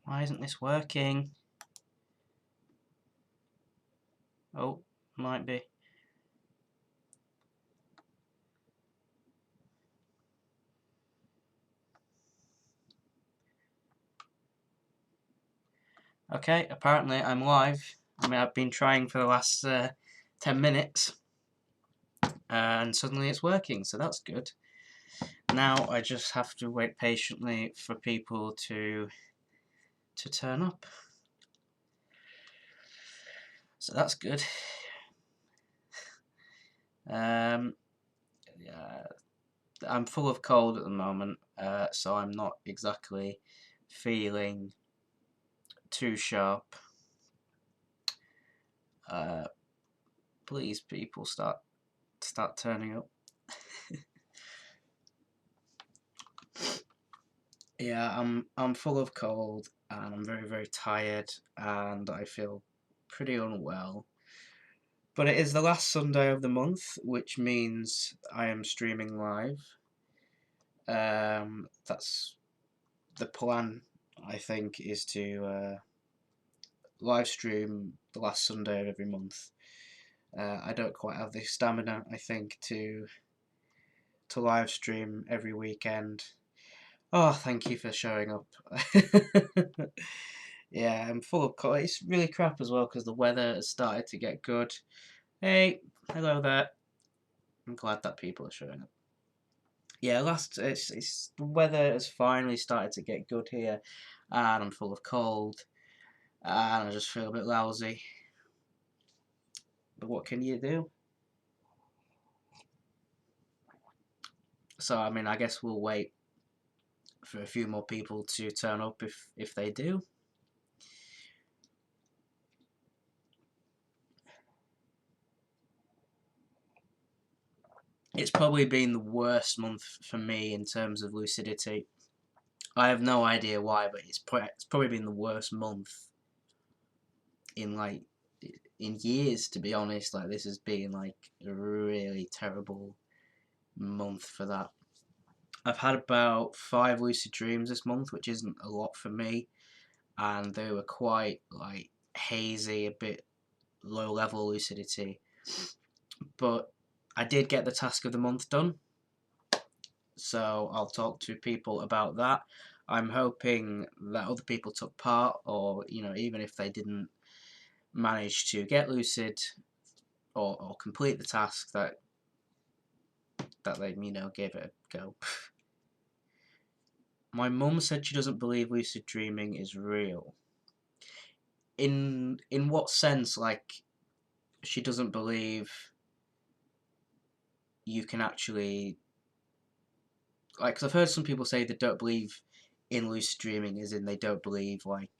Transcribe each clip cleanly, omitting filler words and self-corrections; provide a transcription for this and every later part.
Why isn't this working? Oh, might be. Okay, apparently I'm live. I mean, I've been trying for the last 10 minutes, and suddenly it's working, so that's good. Now I just have to wait patiently for people to turn up. So that's good. Yeah, I'm full of cold at the moment, so I'm not exactly feeling too sharp. Please, people, start turning up. Yeah, I'm full of cold and I'm very tired and I feel pretty unwell. But it is the last Sunday of the month, which means I am streaming live. That's the plan. I think is to live stream the last Sunday of every month. I don't quite have the stamina, I think, to live stream every weekend. Oh, thank you for showing up. Yeah, I'm full of cold. It's really crap as well because the weather has started to get good. Hey, hello there. I'm glad that people are showing up. Yeah, it's the weather has finally started to get good here, and I'm full of cold, and I just feel a bit lousy. But what can you do? So I mean, I guess we'll wait for a few more people to turn up if they do. It's probably been the worst month for me in terms of lucidity. I have no idea why, but it's probably been the worst month in in years, to be honest. Like, this has been like a really terrible month for that. I've had about 5 lucid dreams this month, which isn't a lot for me, and they were quite like hazy, a bit low level lucidity. But I did get the task of the month done, so I'll talk to people about that. I'm hoping that other people took part, or even if they didn't manage to get lucid or complete the task, that they gave it a go. My mum said she doesn't believe lucid dreaming is real. In what sense? Like, she doesn't believe you can actually, like, because I've heard some people say they don't believe in lucid dreaming, as in they don't believe, like,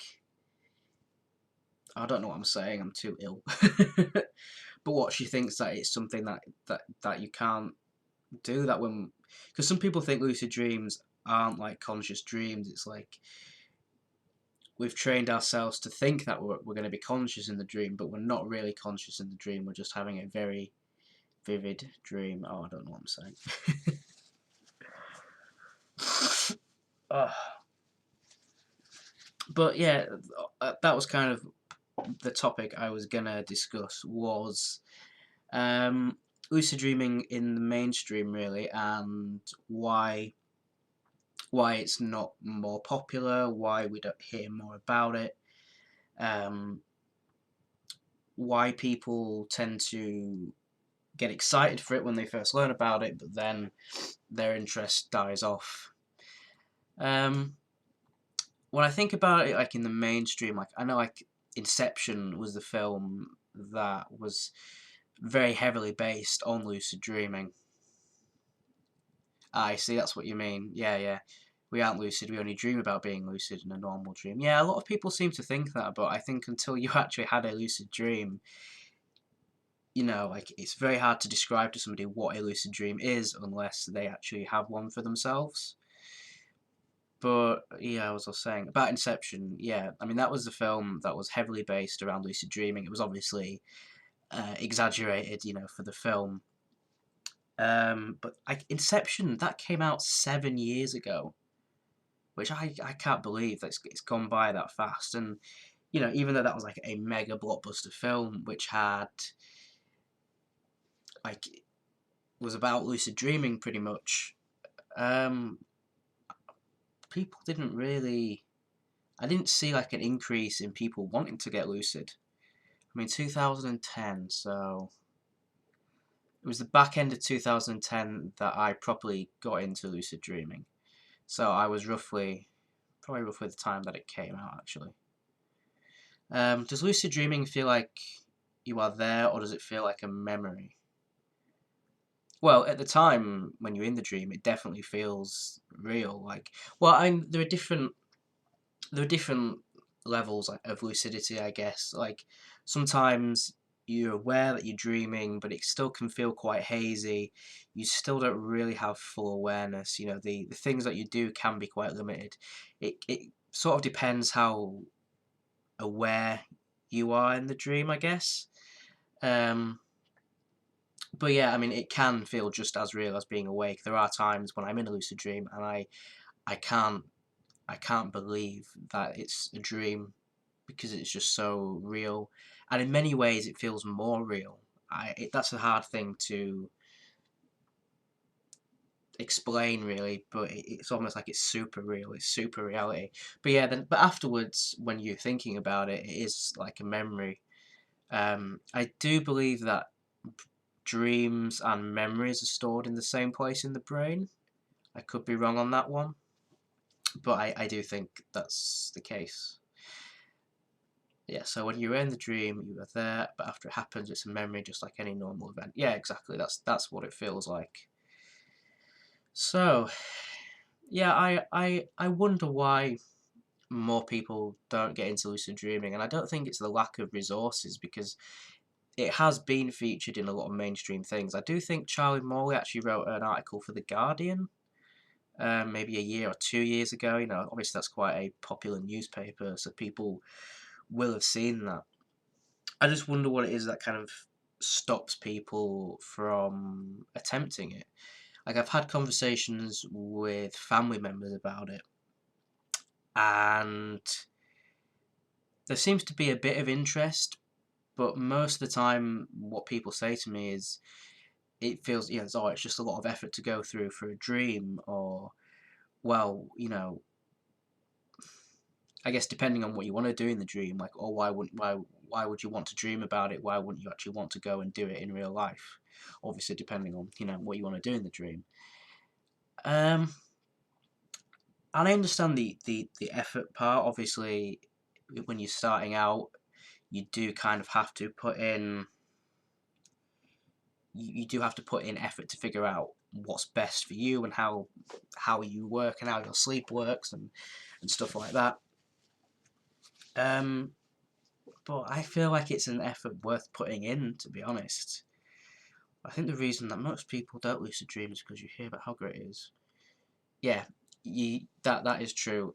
I don't know what I'm saying, I'm too ill. But what she thinks that it's something that you can't do, that when, because some people think lucid dreams aren't like conscious dreams. It's like we've trained ourselves to think that we're going to be conscious in the dream, but we're not really conscious in the dream. We're just having a very vivid dream. Oh, I don't know what I'm saying. But yeah, that was kind of the topic I was gonna discuss, was lucid dreaming in the mainstream, really, and why it's not more popular, why we don't hear more about it, why people tend to get excited for it when they first learn about it, but then their interest dies off. When I think about it, like in the mainstream, like I know, like Inception was the film that was very heavily based on lucid dreaming. I see, that's what you mean. Yeah, yeah. We aren't lucid, we only dream about being lucid in a normal dream. Yeah, a lot of people seem to think that, but I think until you actually had a lucid dream, like, it's very hard to describe to somebody what a lucid dream is unless they actually have one for themselves. But yeah, as I was saying about Inception, yeah, I mean, that was the film that was heavily based around lucid dreaming. It was obviously exaggerated, for the film. But like Inception, that came out 7 years ago. which I can't believe that it's gone by that fast. And you know, even though that was like a mega blockbuster film, which had like was about lucid dreaming pretty much, um, people didn't really. I didn't see like an increase in people wanting to get lucid. I mean, 2010, so it was the back end of 2010 that I properly got into lucid dreaming. So I was probably roughly the time that it came out, actually. Does lucid dreaming feel like you are there, or does it feel like a memory? Well, at the time when you're in the dream, it definitely feels real. Like, well, there are different levels of lucidity, I guess. Like sometimes you're aware that you're dreaming, but it still can feel quite hazy. You still don't really have full awareness. You know, the things that you do can be quite limited. It sort of depends how aware you are in the dream, I guess. Um, but yeah, I mean, it can feel just as real as being awake. There are times when I'm in a lucid dream and I can't I can't believe that it's a dream because it's just so real, and in many ways it feels more real. That's a hard thing to explain really, but it's almost like it's super real. It's super reality. But yeah, but afterwards, when you're thinking about it, it is like a memory. I do believe that dreams and memories are stored in the same place in the brain. I could be wrong on that one, but I do think that's the case. Yeah, so when you're in the dream, you are there, but after it happens, it's a memory just like any normal event. Yeah, exactly. That's what it feels like. So, yeah, I wonder why more people don't get into lucid dreaming, and I don't think it's the lack of resources because it has been featured in a lot of mainstream things. I do think Charlie Morley actually wrote an article for The Guardian, maybe a year or 2 years ago. You know, obviously that's quite a popular newspaper, so people will have seen that. I just wonder what it is that kind of stops people from attempting it. Like I've had conversations with family members about it, and there seems to be a bit of interest, but most of the time, what people say to me is it feels, yeah, it's just a lot of effort to go through for a dream, or well, you know, I guess depending on what you want to do in the dream, like, oh, why would you want to dream about it? Why wouldn't you actually want to go and do it in real life? Obviously, depending on what you want to do in the dream. Um, and I understand the effort part. Obviously, when you're starting out, you do kind of have to put in you do have to put in effort to figure out what's best for you and how you work and how your sleep works and stuff like that. Um, but I feel like it's an effort worth putting in, to be honest. I think the reason that most people don't lucid dream is because you hear about how great it is. Yeah, that is true.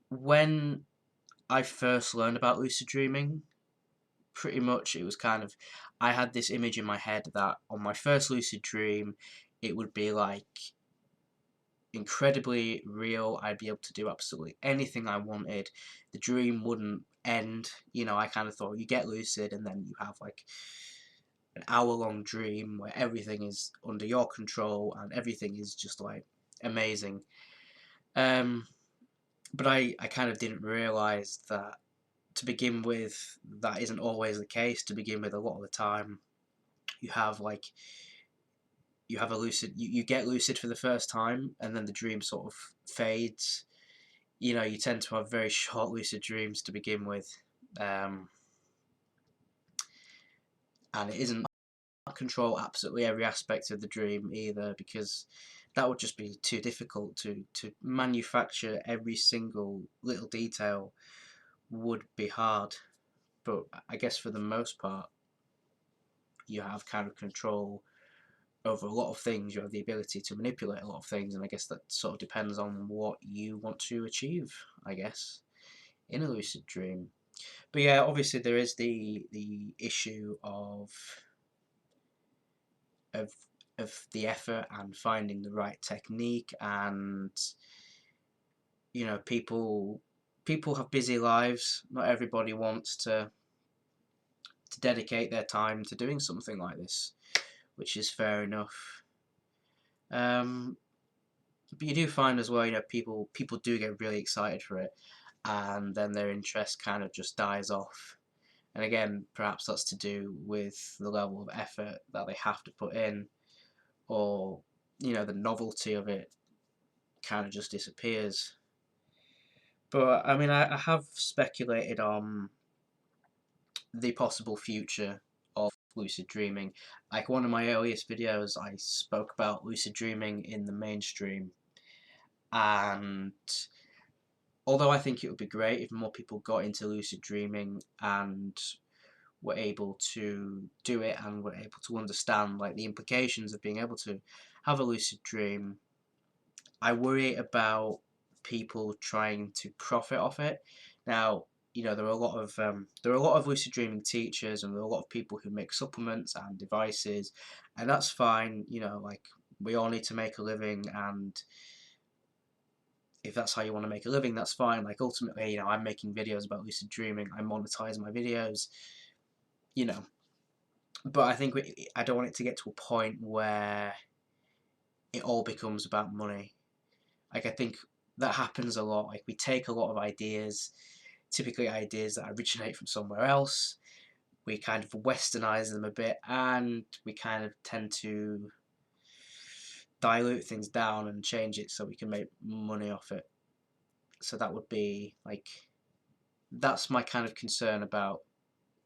When I first learned about lucid dreaming, pretty much it was kind of I had this image in my head that on my first lucid dream, it would be like incredibly real. I'd be able to do absolutely anything I wanted. The dream wouldn't end. You know, I kind of thought you get lucid and then you have like an hour-long dream where everything is under your control and everything is just like amazing. Um, but I kind of didn't realize that to begin with, that isn't always the case. To begin with, a lot of the time, you have like you have a lucid, you get lucid for the first time, and then the dream sort of fades. You know, you tend to have very short lucid dreams to begin with, um, and it isn't control absolutely every aspect of the dream either because that would just be too difficult to manufacture every single little detail would be hard. But I guess for the most part, you have kind of control over a lot of things. You have the ability to manipulate a lot of things, and I guess that sort of depends on what you want to achieve, I guess, in a lucid dream. But yeah, obviously there is the issue of of the effort and finding the right technique. And people have busy lives. Not everybody wants to dedicate their time to doing something like this, which is fair enough. Um, but you do find as well, people do get really excited for it, and then their interest kind of just dies off. And again, perhaps that's to do with the level of effort that they have to put in, or the novelty of it kind of just disappears. But I mean, I have speculated on the possible future of lucid dreaming. Like one of my earliest videos, I spoke about lucid dreaming in the mainstream, and although I think it would be great if more people got into lucid dreaming and were able to do it and were able to understand like the implications of being able to have a lucid dream, I worry about people trying to profit off it. Now, there are a lot of lucid dreaming teachers, and there are a lot of people who make supplements and devices, and that's fine. Like we all need to make a living, and if that's how you want to make a living, that's fine. Like ultimately, I'm making videos about lucid dreaming. I monetize my videos, you know. But I think I don't want it to get to a point where it all becomes about money. Like I think that happens a lot. Like we take a lot of ideas, typically ideas that originate from somewhere else. We kind of westernize them a bit, and we kind of tend to dilute things down and change it so we can make money off it. So that would be like, that's my kind of concern about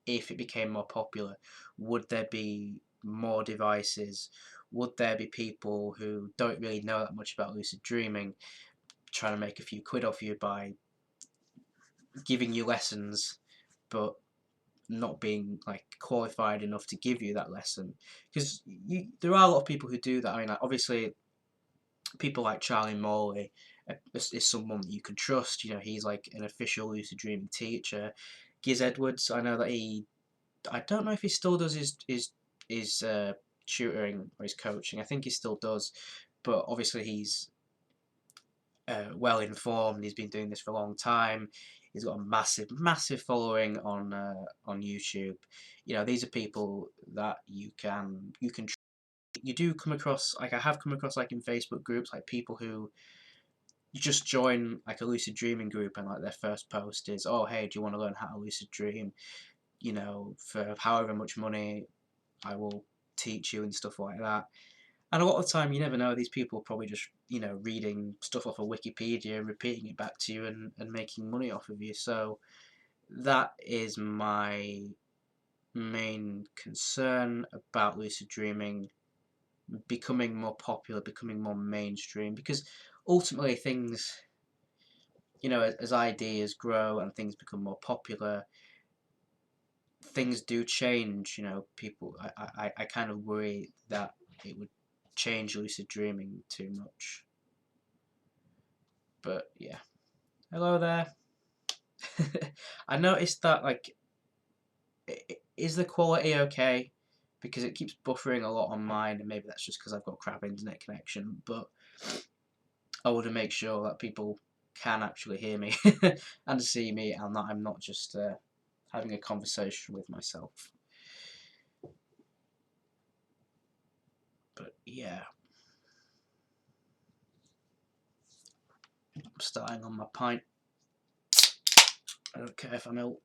if it became more popular. Would there be more devices? Would there be people who don't really know that much about lucid dreaming trying to make a few quid off you by giving you lessons, but not being like qualified enough to give you that lesson? Because there are a lot of people who do that. I mean, like, obviously, people like Charlie Morley is someone that you can trust. He's like an official lucid dreaming teacher. Giz Edwards, I know that I don't know if he still does his tutoring or his coaching. I think he still does, but obviously he's well informed. He's been doing this for a long time. He's got a massive following on YouTube. These are people that you do come across. Like I have come across like in Facebook groups, like people who you just join like a lucid dreaming group, and like their first post is, "Oh, hey, do you want to learn how to lucid dream? For however much money, I will teach you," and stuff like that. And a lot of the time, you never know, these people are probably just, reading stuff off of Wikipedia and repeating it back to you and making money off of you. So that is my main concern about lucid dreaming becoming more popular, becoming more mainstream, because ultimately things, as ideas grow and things become more popular, things do change. People, I kind of worry that it would change lucid dreaming too much. But yeah, hello there. I noticed that like, is the quality okay? Because it keeps buffering a lot on mine, and maybe that's just because I've got crap internet connection. But I want to make sure that people can actually hear me and see me, and that I'm not just having a conversation with myself. But yeah, I'm starting on my pint. I don't care if I'm ill.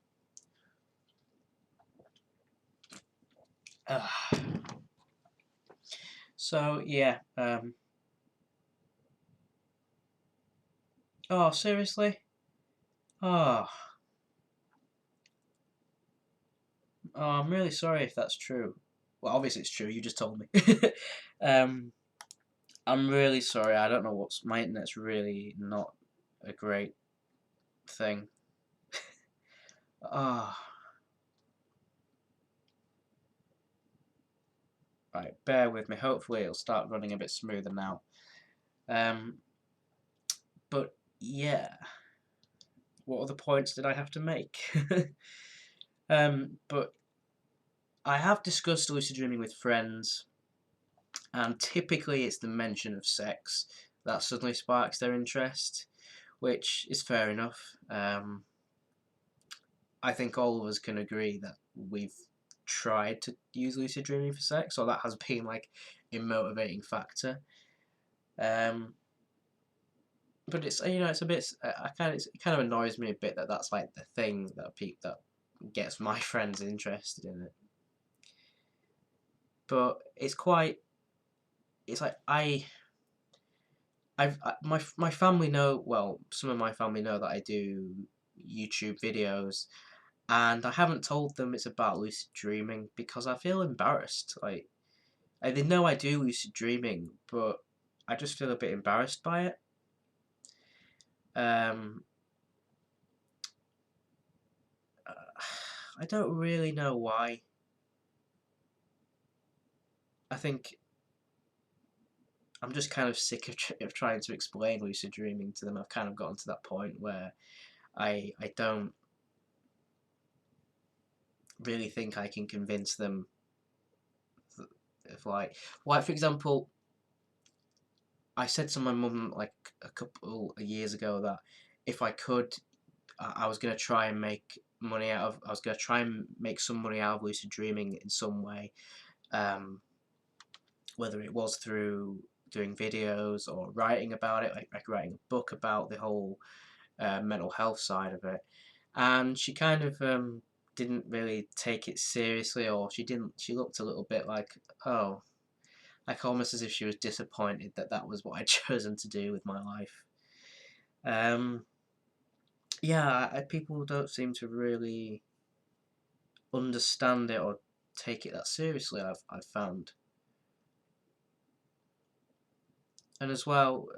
So yeah. Oh, seriously? Oh, I'm really sorry if that's true. Well, obviously it's true. You just told me. um, I'm really sorry. I don't know what's my internet's really not a great thing. Ah, right. Bear with me. Hopefully it'll start running a bit smoother now. Um, but yeah. What other points did I have to make? But I have discussed lucid dreaming with friends, and typically it's the mention of sex that suddenly sparks their interest, which is fair enough. I think all of us can agree that we've tried to use lucid dreaming for sex, or that has been like a motivating factor. Um, but it's, it's a bit. It kind of annoys me a bit that that's like the thing that gets my friends interested in it. But it's quite. It's like my family know, well, some of my family know that I do YouTube videos, and I haven't told them it's about lucid dreaming because I feel embarrassed. Like they know I do lucid dreaming, but I just feel a bit embarrassed by it. Um, I don't really know why. I think I'm just kind of sick of trying to explain lucid dreaming to them. I've kind of gotten to that point where I don't really think I can convince them of like for example, I said to my mum like a couple of years ago that if I could, I was gonna try and make money out of. I was gonna try and make some money out of lucid dreaming in some way, um, whether it was through doing videos or writing about it, like writing a book about the whole mental health side of it. And she kind of didn't really take it seriously, or she didn't. She looked a little bit like, oh, like almost as if she was disappointed that that was what I'd chosen to do with my life. Um, yeah, people don't seem to really understand it or take it that seriously. I've found, and as well,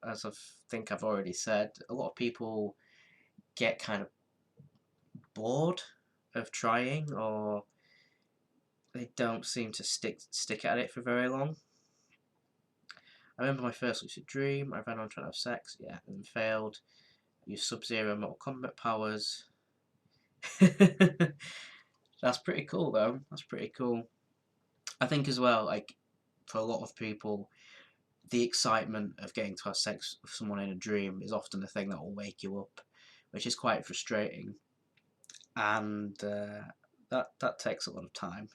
as think I've already said, a lot of people get kind of bored of trying, or they don't seem to stick at it for very long. I remember my first lucid dream. I ran on trying to have sex, yeah, and failed. I used Sub-Zero Mortal Kombat powers. That's pretty cool, though. That's pretty cool. I think as well, like for a lot of people, the excitement of getting to have sex with someone in a dream is often the thing that will wake you up, which is quite frustrating, and that takes a lot of time.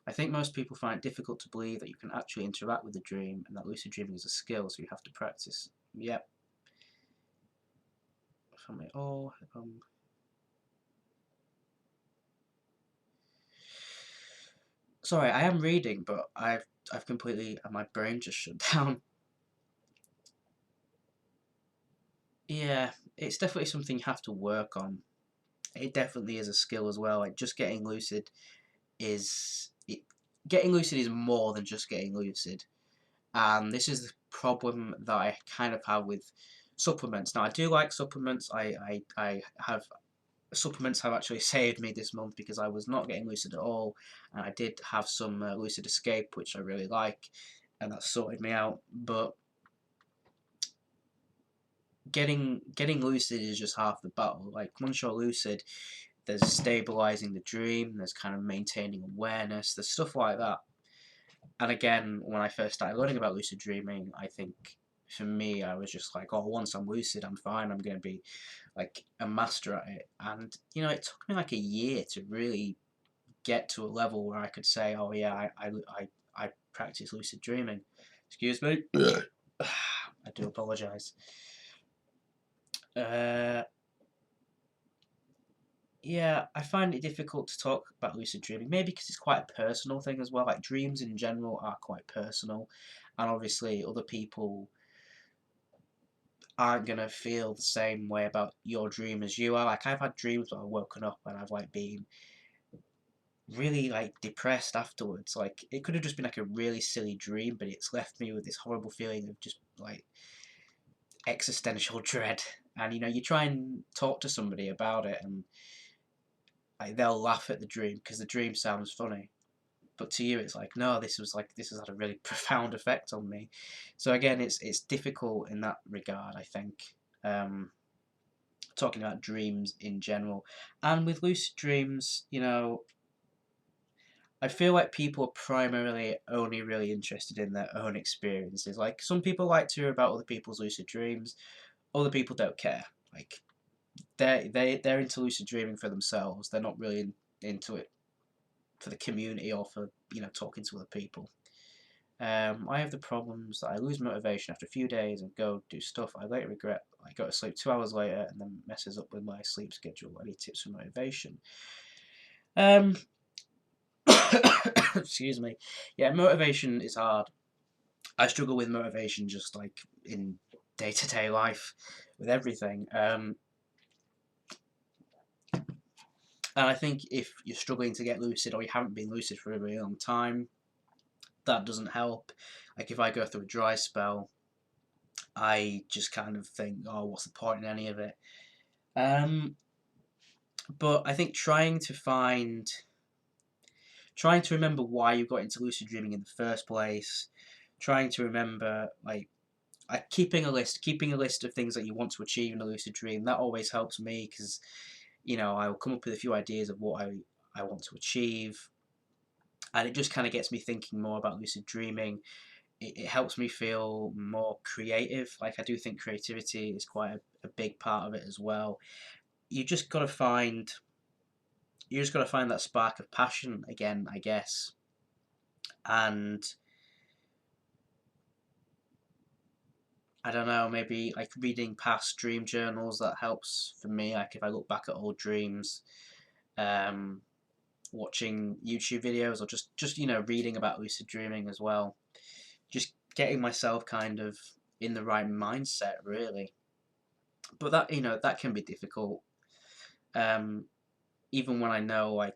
I think most people find it difficult to believe that you can actually interact with the dream, and that lucid dreaming is a skill, so you have to practice. Yep. Oh, sorry, I am reading, but I've completely my brain just shut down. Yeah, it's definitely something you have to work on. It definitely is a skill as well. Like just getting lucid is it, getting lucid is more than just getting lucid, and this is the problem that I kind of have with supplements. Now I do like supplements. I have supplements have actually saved me this month because I was not getting lucid at all, and I did have some lucid escape which I really like, and that sorted me out. But getting lucid is just half the battle. Like once you're lucid, there's stabilizing the dream, there's kind of maintaining awareness, there's stuff like that. And again, when I first started learning about lucid dreaming, I think for me, I was just like, oh, once I'm lucid, I'm fine. I'm going to be like a master at it. And it took me like a year to really get to a level where I could say, oh yeah, I practice lucid dreaming. Excuse me. I do apologize. Uh, yeah, I find it difficult to talk about lucid dreaming, maybe because it's quite a personal thing as well. Like dreams in general are quite personal, and obviously other people aren't gonna feel the same way about your dream as you are. Like I've had dreams where I've woken up and I've like been really like depressed afterwards. Like it could have just been like a really silly dream, but it's left me with this horrible feeling of just like existential dread. And you try and talk to somebody about it, and like they'll laugh at the dream because the dream sounds funny. But to you, it's like, no, this has had a really profound effect on me. So again, it's difficult in that regard, I think. Um, Talking about dreams in general, and with lucid dreams, I feel like people are primarily only really interested in their own experiences. Like some people like to hear about other people's lucid dreams, other people don't care. Like they're into lucid dreaming for themselves. They're not really into it for the community or for talking to other people. I have the problems that I lose motivation after a few days and go do stuff I later regret. I go to sleep 2 hours later and then messes up with my sleep schedule. Any tips for motivation? Um, excuse me. Yeah, motivation is hard. I struggle with motivation just like in day-to-day life with everything. And I think if you're struggling to get lucid or you haven't been lucid for a really long time, that doesn't help. Like if I go through a dry spell, I just kind of think, oh, what's the point in any of it? Um, but I think trying to remember why you got into lucid dreaming in the first place, trying to remember keeping a list of things that you want to achieve in a lucid dream. That always helps me because I will come up with a few ideas of what I want to achieve, and it just kind of gets me thinking more about lucid dreaming. It helps me feel more creative. Like I do think creativity is quite a big part of it as well. You just got to find that spark of passion again, I guess. And I don't know, maybe like reading past dream journals, that helps for me. Like if I look back at old dreams, um, watching YouTube videos, or just reading about lucid dreaming as well. Just getting myself kind of in the right mindset, really. But that can be difficult. Um, Even when I know like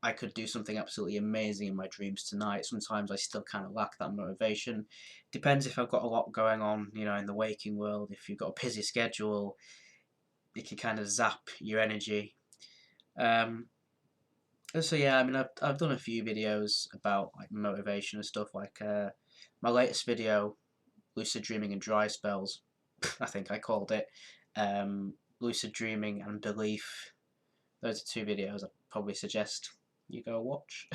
I could do something absolutely amazing in my dreams tonight, sometimes I still kind of lack that motivation. Depends if I've got a lot going on, in the waking world. If you've got a busy schedule, it can kind of zap your energy. Um, so yeah, I mean, I've done a few videos about like motivation and stuff. Like my latest video, lucid dreaming and dry spells. I think I called it lucid dreaming and belief. Those are two videos I probably suggest you go watch.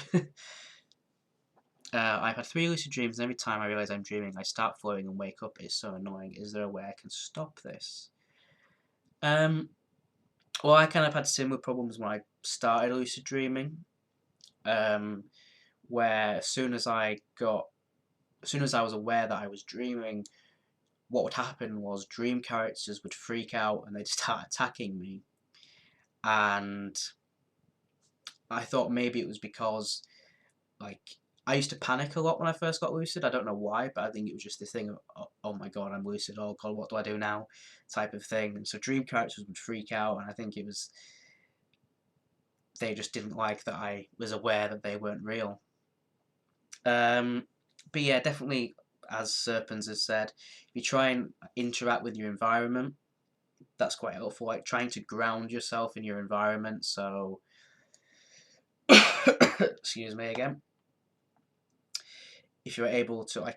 I've had 3 lucid dreams, and every time I realise I'm dreaming, I start flowing and wake up. It's so annoying. Is there a way I can stop this? Um, well, I kind of had similar problems when I started lucid dreaming. Um, where as soon as I was aware that I was dreaming, what would happen was dream characters would freak out and they'd start attacking me. And I thought maybe it was because like I used to panic a lot when I first got lucid. I don't know why, but I think it was just this thing of oh my god, I'm lucid. Oh god, what do I do now? Type of thing. And so dream characters would freak out, and I think it was they just didn't like that I was aware that they weren't real. But yeah, definitely, as Serpens has said, if you try and interact with your environment, that's quite helpful. Like trying to ground yourself in your environment. So, excuse me again. If you're able to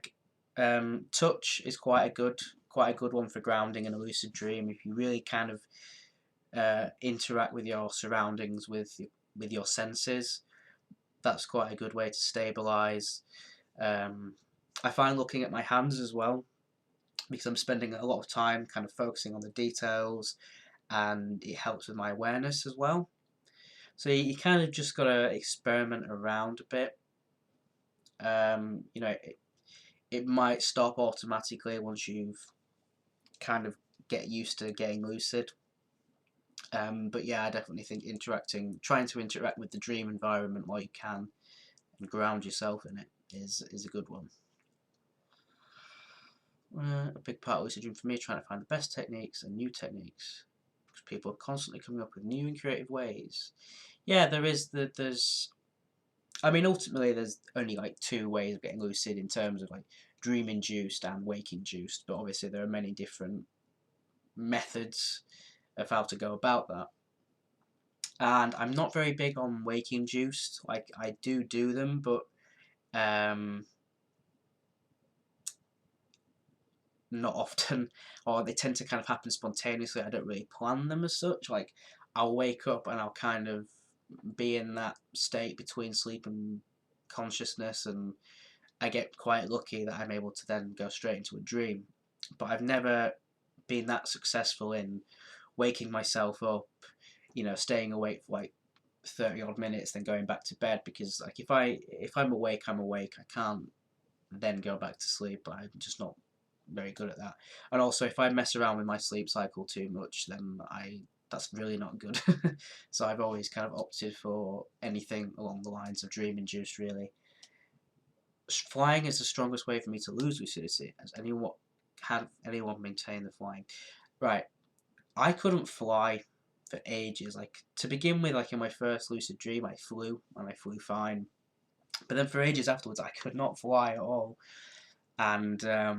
touch is quite a good one for grounding in a lucid dream. If you really kind of interact with your surroundings with your senses, that's quite a good way to stabilize. I find looking at my hands as well, because I'm spending a lot of time kind of focusing on the details, and it helps with my awareness as well. So you kind of just got to experiment around a bit. It might stop automatically once you've kind of get used to getting lucid. But yeah, I definitely think trying to interact with the dream environment while you can, and ground yourself in it is a good one. A big part of lucid dream for me is trying to find the best techniques and new techniques, because people are constantly coming up with new and creative ways. Yeah, there's. I mean, ultimately, there's only like 2 ways of getting lucid in terms of like dream induced and wake induced, but obviously there are many different methods of how to go about that. And I'm not very big on wake induced. Like I do them, but um, not often, or they tend to kind of happen spontaneously. I don't really plan them as such. Like I'll wake up and I'll kind of be in that state between sleep and consciousness, and I get quite lucky that I'm able to then go straight into a dream. But I've never been that successful in waking myself up, staying awake for like 30 odd minutes, then going back to bed, because like if I'm awake, I'm awake. I can't then go back to sleep. I'm just not very good at that. And also, if I mess around with my sleep cycle too much, then that's really not good. So I've always kind of opted for anything along the lines of dream induced, really. Flying is the strongest way for me to lose lucidity. Have anyone maintained the flying? Right. I couldn't fly for ages. Like, to begin with, like in my first lucid dream, I flew and I flew fine. But then for ages afterwards, I could not fly at all. And I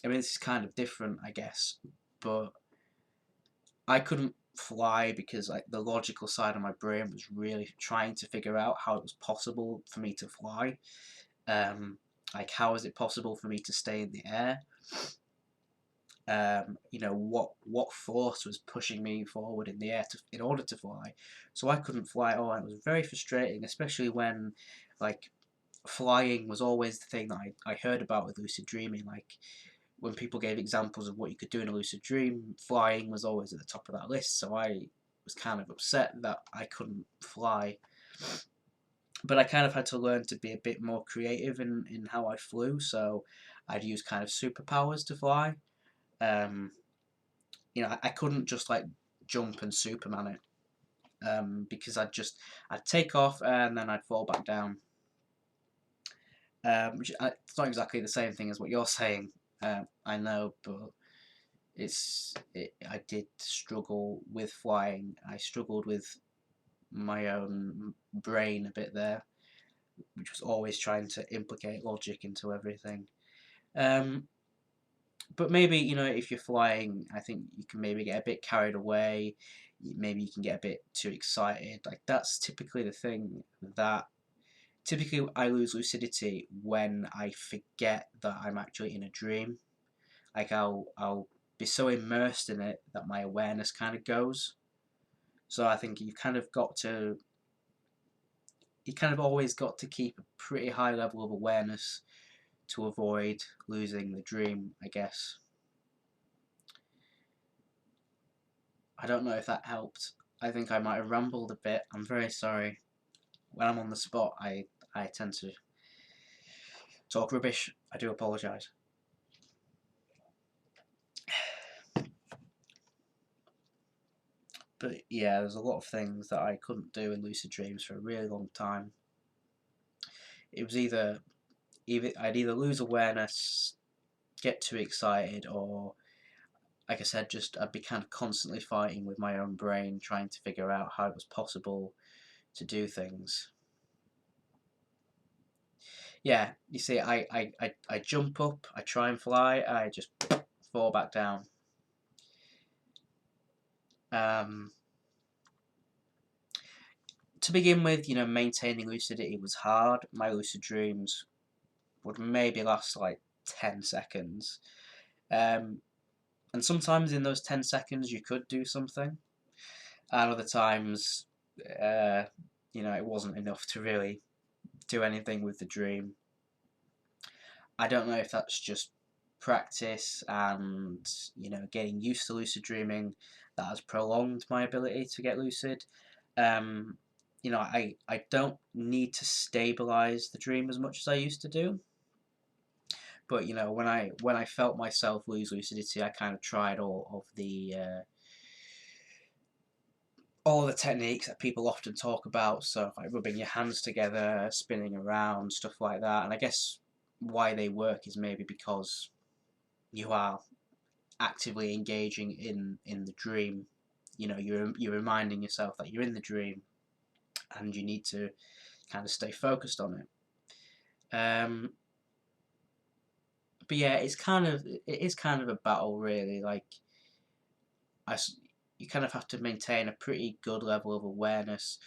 mean, this is kind of different, I guess, but I couldn't fly because like the logical side of my brain was really trying to figure out how it was possible for me to fly. Like, how is it possible for me to stay in the air? What force was pushing me forward in the air in order to fly? So I couldn't fly at all, and it was very frustrating, especially when, like, flying was always the thing that I heard about with lucid dreaming. Like, when people gave examples of what you could do in a lucid dream, flying was always at the top of that list. So I was kind of upset that I couldn't fly. But I kind of had to learn to be a bit more creative in how I flew. So I'd use kind of superpowers to fly. Um, I couldn't just like jump and Superman it. Because I'd take off and then I'd fall back down. It's not exactly the same thing as what you're saying. I know, but I did struggle with flying. I struggled with my own brain a bit there, which was always trying to implicate logic into everything. Um, but maybe, if you're flying, I think you can maybe get a bit carried away. Maybe you can get a bit too excited. Like, that's typically the thing that typically I lose lucidity when I forget that I'm actually in a dream. Like, I'll be so immersed in it that my awareness kind of goes. So I think you kind of always got to keep a pretty high level of awareness to avoid losing the dream, I guess. I don't know if that helped. I think I might have rambled a bit. I'm very sorry. When I'm on the spot, I tend to talk rubbish. I do apologise. But yeah, there's a lot of things that I couldn't do in lucid dreams for a really long time. It was either I'd either lose awareness, get too excited, or, like I said, just I'd be kind of constantly fighting with my own brain, trying to figure out how it was possible to do things. Yeah, you see, I jump up, I try and fly, I just fall back down. To begin with, maintaining lucidity was hard. My lucid dreams would maybe last like 10 seconds. And sometimes in those 10 seconds you could do something, and other times, it wasn't enough to really do anything with the dream. I don't know if that's just practice and, getting used to lucid dreaming that has prolonged my ability to get lucid. I don't need to stabilize the dream as much as I used to do. But when I felt myself lose lucidity, I kind of tried all the techniques that people often talk about. So like rubbing your hands together, spinning around, stuff like that. And I guess why they work is maybe because you are actively engaging in the dream. You're reminding yourself that you're in the dream, and you need to kind of stay focused on it. But yeah, it is kind of a battle, really. Like, you kind of have to maintain a pretty good level of awareness.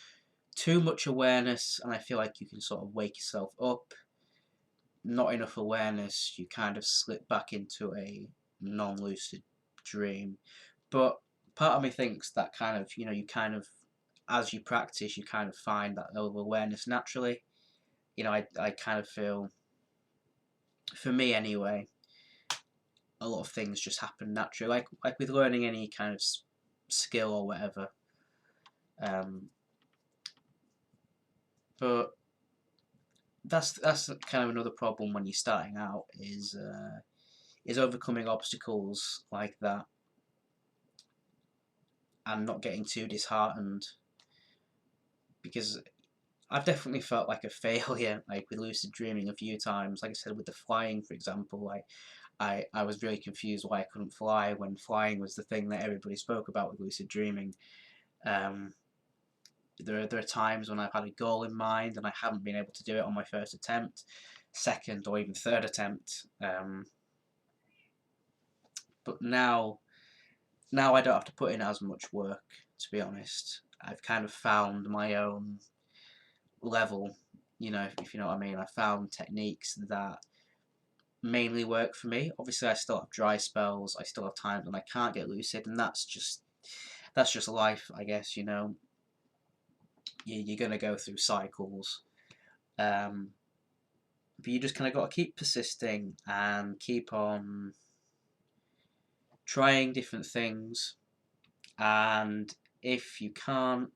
Too much awareness, and I feel like you can sort of wake yourself up. Not enough awareness, you kind of slip back into a non-lucid dream. But part of me thinks that kind of, you kind of, as you practice, you kind of find that level of awareness naturally. you know, I kind of feel, for me anyway, a lot of things just happen naturally, like with learning any kind of skill or whatever. Um, but that's kind of another problem when you're starting out, is overcoming obstacles like that and not getting too disheartened, because I've definitely felt like a failure, like with lucid dreaming a few times. Like I said, with the flying, for example, like I was really confused why I couldn't fly when flying was the thing that everybody spoke about with lucid dreaming. Um, there are times when I've had a goal in mind and I haven't been able to do it on my first attempt, second, or even third attempt. But now I don't have to put in as much work, to be honest. I've kind of found my own level, you know, if you know what I mean. I found techniques that mainly work for me. Obviously, I still have dry spells. I still have times when I can't get lucid, and that's just life, I guess. You know, you're gonna go through cycles, um, but you just kind of got to keep persisting and keep on trying different things. And if you can't,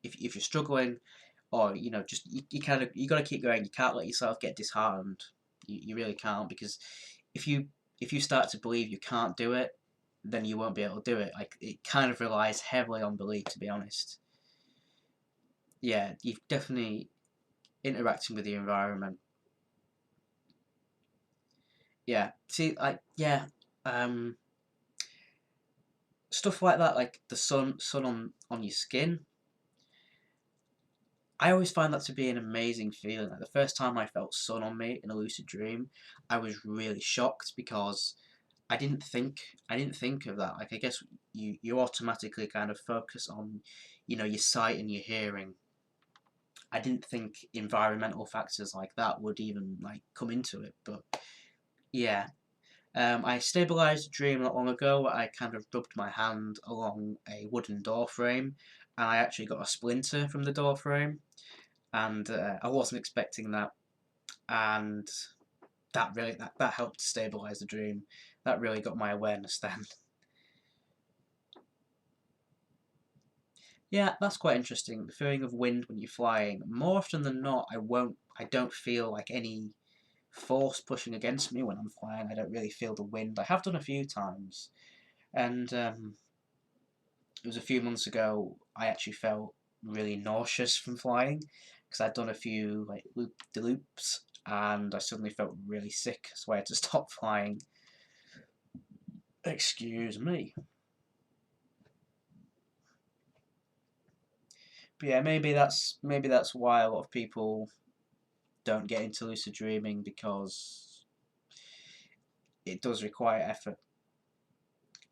if you're struggling, or you know, just you kind of you got to keep going. You can't let yourself get disheartened. You really can't, because if you if you start to believe you can't do it, then you won't be able to do it. Like, it kind of relies heavily on belief, to be honest. Yeah, you've definitely interacting with the environment. Yeah, see, like, yeah, um, stuff like that, like the sun on your skin. I always find that to be an amazing feeling. Like the first time I felt sun on me in a lucid dream, I was really shocked, because I didn't think of that. Like, I guess you automatically kind of focus on, you know, your sight and your hearing. I didn't think environmental factors like that would even like come into it, but yeah. I stabilised a dream not long ago. I kind of rubbed my hand along a wooden door frame, and I actually got a splinter from the door frame, and I wasn't expecting that, and that helped to stabilise the dream. That really got my awareness then. Yeah, that's quite interesting. The feeling of wind when you're flying. More often than not, I don't feel like any force pushing against me when I'm flying. I don't really feel the wind. I have done a few times, and it was a few months ago. I actually felt really nauseous from flying, because I'd done a few like the loops, and I suddenly felt really sick, so I had to stop flying. Excuse me. But yeah, maybe that's why a lot of people don't get into lucid dreaming, because it does require effort.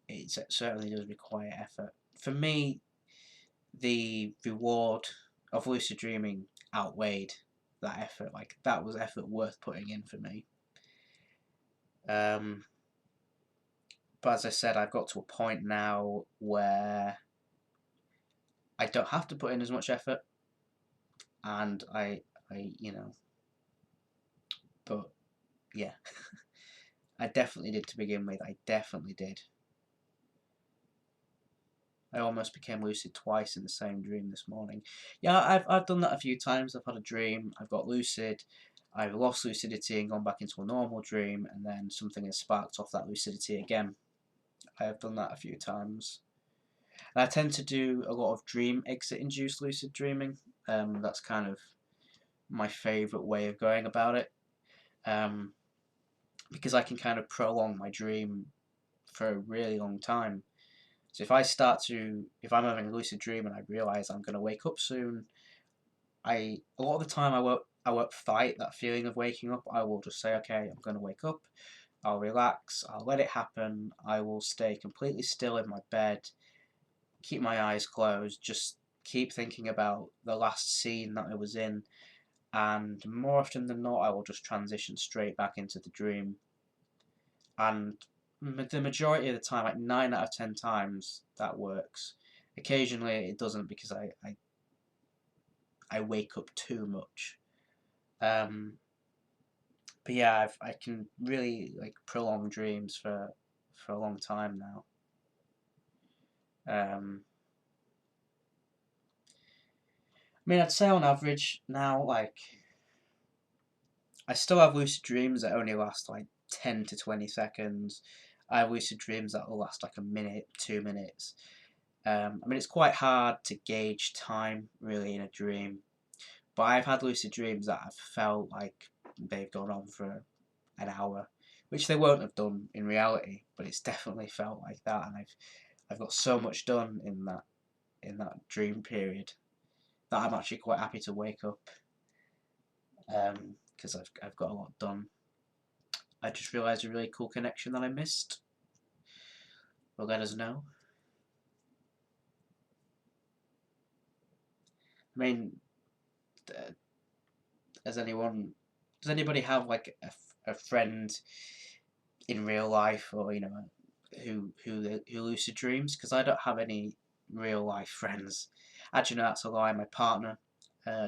It certainly does require effort. For me, the reward of lucid dreaming outweighed that effort. Like, that was effort worth putting in for me. Um, but as I said, I've got to a point now where I don't have to put in as much effort, and you know, but yeah, I definitely did to begin with. I definitely did. I almost became lucid twice in the same dream this morning. Yeah, I've done that a few times. I've had a dream, I've got lucid, I've lost lucidity and gone back into a normal dream, and then something has sparked off that lucidity again. I have done that a few times. And I tend to do a lot of dream exit induced lucid dreaming. That's kind of my favourite way of going about it. Um, because I can kind of prolong my dream for a really long time. So if I'm having a lucid dream and I realise I'm going to wake up soon, a lot of the time I won't fight that feeling of waking up. I will just say, okay, I'm going to wake up. I'll relax. I'll let it happen. I will stay completely still in my bed, keep my eyes closed, just keep thinking about the last scene that I was in, and more often than not, I will just transition straight back into the dream. And the majority of the time, like 9 out of 10 times, that works. Occasionally, it doesn't, because I wake up too much. But yeah, I can really like prolong dreams for a long time now. I mean, I'd say on average now, like I still have lucid dreams that only last like 10 to 20 seconds. I have lucid dreams that will last like a minute, 2 minutes. I mean, it's quite hard to gauge time really in a dream, but I've had lucid dreams that have felt like they've gone on for an hour, which they won't have done in reality, but it's definitely felt like that, and I've got so much done in that dream period that I'm actually quite happy to wake up, because I've got a lot done. I just realised a really cool connection that I missed. Well, let us know. I mean, has anyone? Does anybody have like a friend in real life, or who lucid dreams? Because I don't have any real life friends. Actually, no, that's a lie. My partner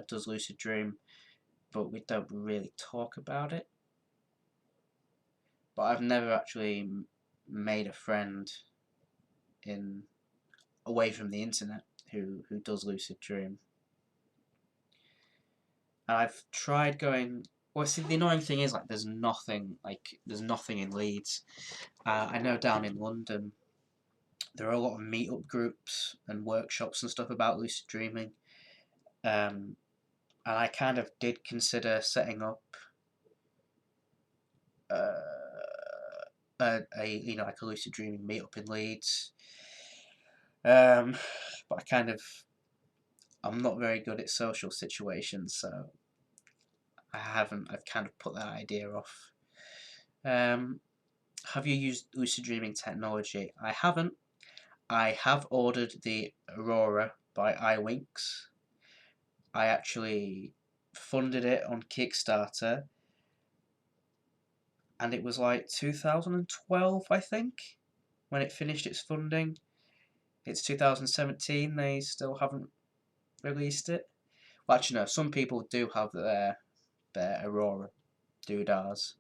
does lucid dream, but we don't really talk about it. But I've never actually made a friend in away from the internet who does lucid dream. And I've tried going. Well, see, the annoying thing is there's nothing in Leeds. I know down in London there are a lot of meetup groups and workshops and stuff about lucid dreaming. And I kind of did consider setting up uh, like a lucid dreaming meetup in Leeds. But I'm not very good at social situations, so I've kind of put that idea off. Have you used lucid dreaming technology? I haven't. I have ordered the RaRa by iWinks. I actually funded it on Kickstarter, and it was like 2012, I think, when it finished its funding. It's 2017. They still haven't released it. Well, actually, no. Some people do have their Aurora doodahs.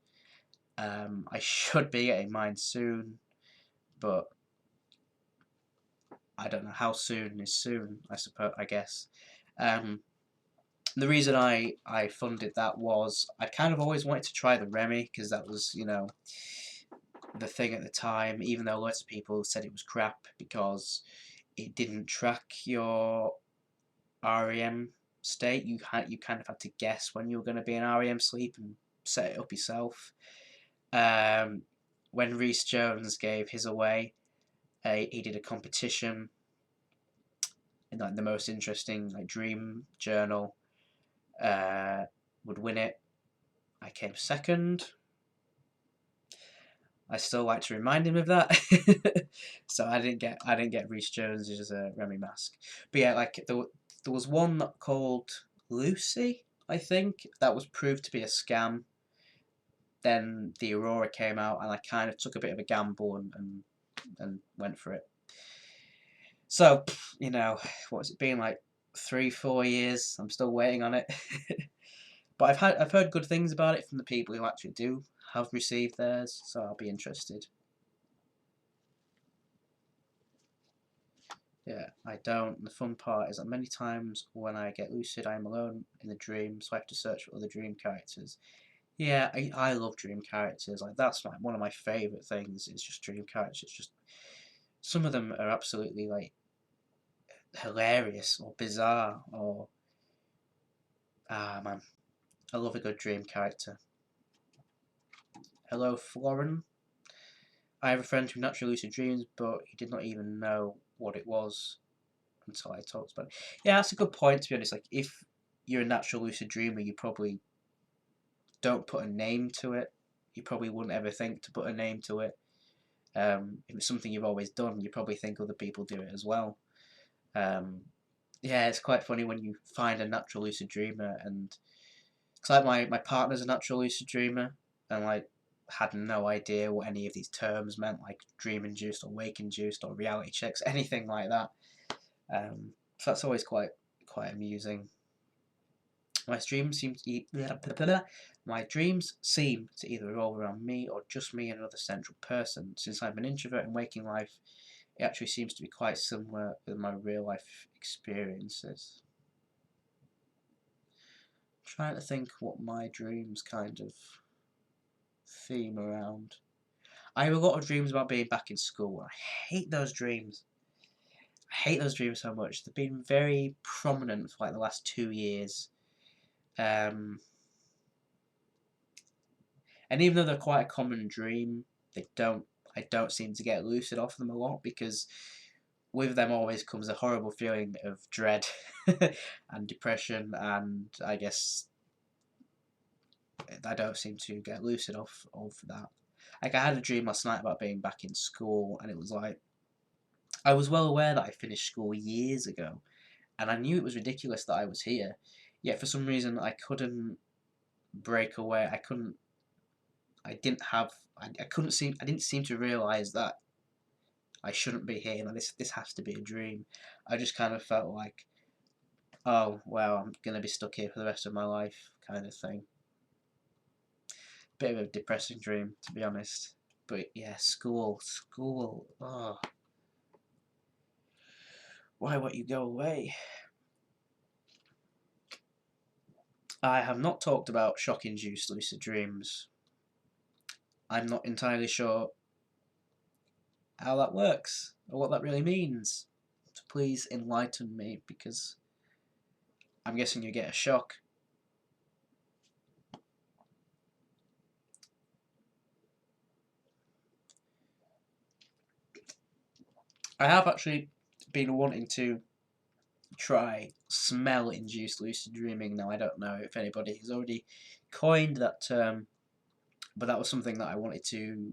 I should be getting mine soon, but I don't know how soon is soon. I suppose, I guess. Um, the reason I funded that was I kind of always wanted to try the Remy, because that was the thing at the time. Even though lots of people said it was crap because it didn't track your REM state. You kind of had to guess when you were going to be in REM sleep and set it up yourself. When Rhys Jones gave his away, he did a competition in like the most interesting like dream journal. Would win it. I came second. I still like to remind him of that. So I didn't get Rhys Jones's Remy mask. But yeah, like there was one called Lucy, I think, that was proved to be a scam. Then the Aurora came out, and I kind of took a bit of a gamble and went for it. So what's it been like 3 4 years? I'm still waiting on it. But I've heard good things about it from the people who actually do have received theirs, so I'll be interested. Yeah, I don't. The fun part is that many times when I get lucid, I'm alone in the dream, so I have to search for other dream characters. Yeah, I love dream characters. Like that's one of my favourite things. Is just dream characters. Just some of them are absolutely like hilarious or bizarre or man, I love a good dream character. Hello, Florin. I have a friend who naturally lucid dreams, but he did not even know what it was until I talked about it. Yeah, that's a good point, to be honest. Like, if you're a natural lucid dreamer, you probably don't put a name to it. You probably wouldn't ever think to put a name to it. If it's something you've always done, you probably think other people do it as well. Yeah, it's quite funny when you find a natural lucid dreamer, and because like my partner's a natural lucid dreamer, and like had no idea what any of these terms meant, like dream induced or wake induced or reality checks, anything like that. So that's always quite amusing. My dreams seem to either revolve around me or just me and another central person. Since I'm an introvert in waking life, it actually seems to be quite similar with my real life experiences. I'm trying to think what my dreams kind of theme around. I have a lot of dreams about being back in school. I hate those dreams. I hate those dreams so much. They've been very prominent for like the last 2 years. And even though they're quite a common dream, I don't seem to get lucid off them a lot, because with them always comes a horrible feeling of dread and depression, and I guess I don't seem to get lucid off of that. Like, I had a dream last night about being back in school, and it was like, I was well aware that I finished school years ago, and I knew it was ridiculous that I was here, yet for some reason I couldn't break away. I didn't seem to realise that I shouldn't be here, and this has to be a dream. I just kind of felt like, oh, well, I'm going to be stuck here for the rest of my life, kind of thing. Bit of a depressing dream, to be honest. But yeah, school, oh. Why won't you go away? I have not talked about shock-induced lucid dreams. I'm not entirely sure how that works, or what that really means. So please enlighten me, because I'm guessing you get a shock. I have actually been wanting to try smell-induced lucid dreaming. Now, I don't know if anybody has already coined that term, but that was something that I wanted to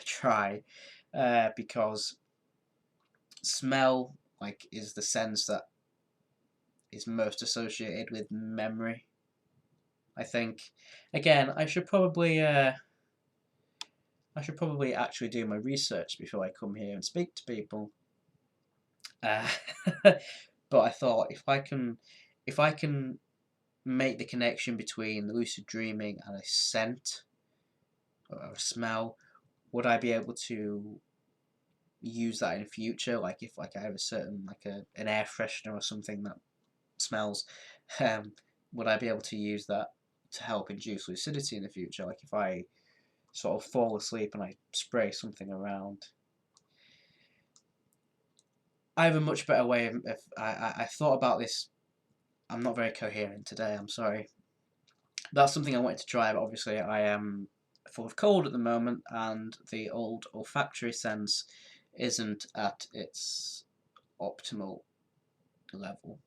try, because smell, like, is the sense that is most associated with memory, I think. Again, I should probably actually do my research before I come here and speak to people. But I thought, if I can make the connection between lucid dreaming and a scent or a smell, would I be able to use that in the future? Like, if I have a certain, like an air freshener or something that smells, would I be able to use that to help induce lucidity in the future? Like, if I sort of fall asleep and I spray something around. I have a much better way of I thought about this. I'm not very coherent today, I'm sorry. That's something I wanted to try, but obviously I am full of cold at the moment, and the old olfactory sense isn't at its optimal level.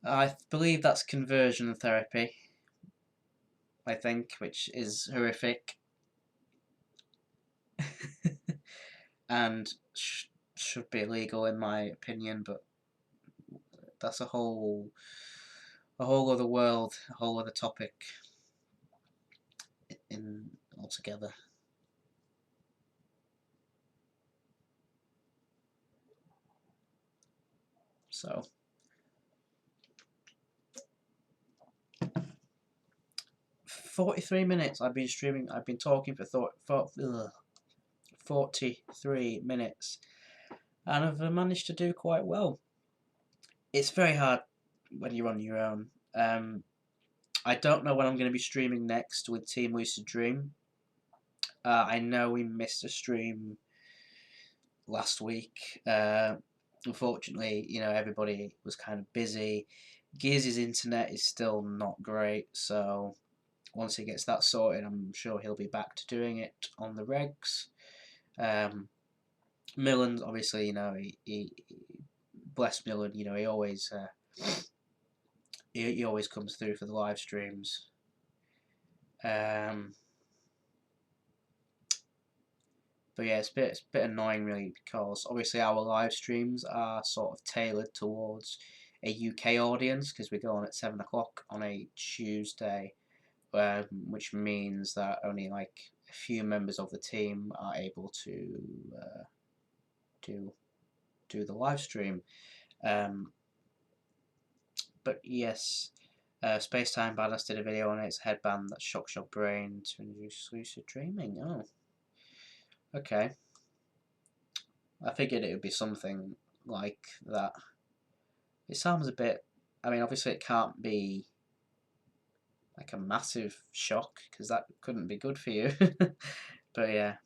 I believe that's conversion therapy, I think, which is horrific. And should be illegal in my opinion, but that's a whole other world, a whole other topic in altogether. So 43 minutes I've been streaming. I've been talking for 43 minutes, and I've managed to do quite well. It's very hard when you're on your own. I don't know when I'm going to be streaming next with Team Lucid Dream. I know we missed a stream last week. Unfortunately, everybody was kind of busy. Gears' internet is still not great, so once he gets that sorted, I'm sure he'll be back to doing it on the regs. Millen's obviously, he bless Millen, he always he always comes through for the live streams. But yeah, it's a bit annoying really, because obviously our live streams are sort of tailored towards a UK audience, because we go on at 7 o'clock on a Tuesday, which means that only like a few members of the team are able to do the live stream. But yes, Spacetime Badass did a video on its headband that shocks your brain to induce lucid dreaming. Oh, okay. I figured it would be something like that. It sounds a bit. I mean, obviously, it can't be like a massive shock because that couldn't be good for you. But yeah.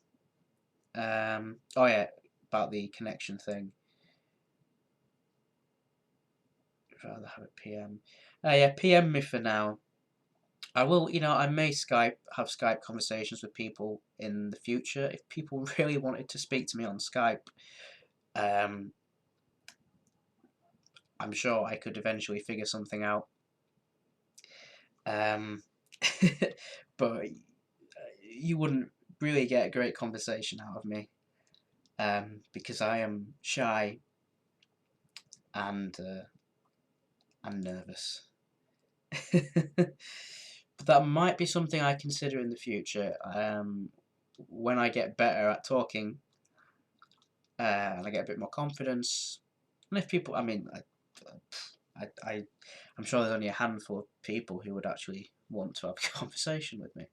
Oh yeah, about the connection thing. I'd rather have a PM. Yeah, PM me for now. I will, I may have Skype conversations with people in the future. If people really wanted to speak to me on Skype, um, I'm sure I could eventually figure something out. Um, but you wouldn't really get a great conversation out of me, because I am shy and I'm nervous. But that might be something I consider in the future. When I get better at talking, and I get a bit more confidence. And if people, I mean, I'm sure there's only a handful of people who would actually want to have a conversation with me.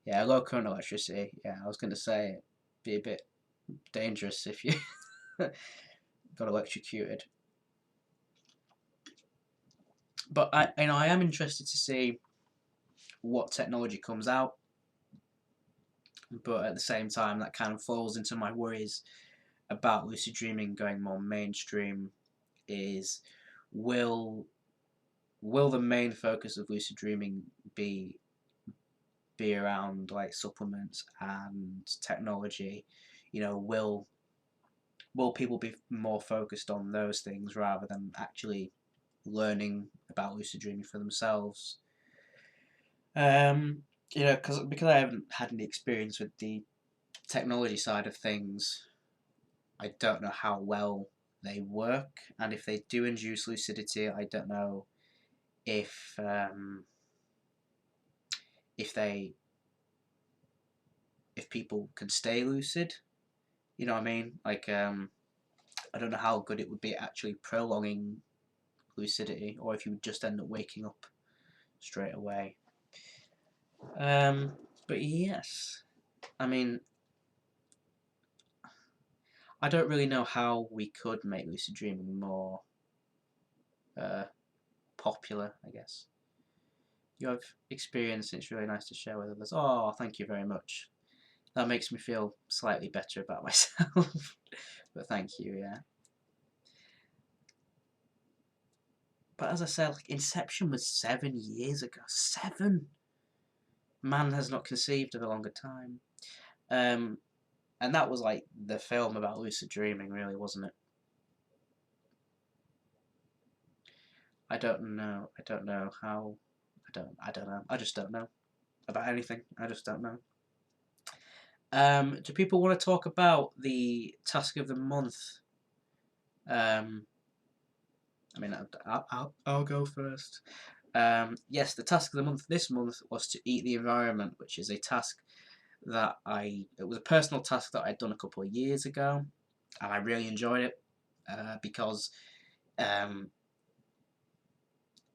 Yeah, low current electricity. Yeah, I was going to say it'd be a bit dangerous if you got electrocuted. But I am interested to see what technology comes out. But at the same time, that kind of falls into my worries about lucid dreaming going more mainstream. Is will will the main focus of lucid dreaming be around like supplements and technology? Will people be more focused on those things rather than actually learning about lucid dreaming for themselves? Because I haven't had any experience with the technology side of things, I don't know how well they work, and if they do induce lucidity, I don't know if if they if people can stay lucid. You know what I mean? Like, I don't know how good it would be actually prolonging lucidity, or if you would just end up waking up straight away. But yes, I mean, I don't really know how we could make lucid dreaming more uh, popular, I guess. You have experience, it's really nice to share with others. Oh, thank you very much. That makes me feel slightly better about myself. But thank you, yeah. But as I said, like, Inception was 7 years ago. 7! Man has not conceived of a longer time. And that was like the film about lucid dreaming, really, wasn't it? I don't know. I don't know how. I don't know. I just don't know about anything. I just don't know. Do people want to talk about the task of the month? I mean, I'll go first. Yes, the task of the month this month was to eat the environment, which is a task that it was a personal task that I'd done a couple of years ago, and I really enjoyed it because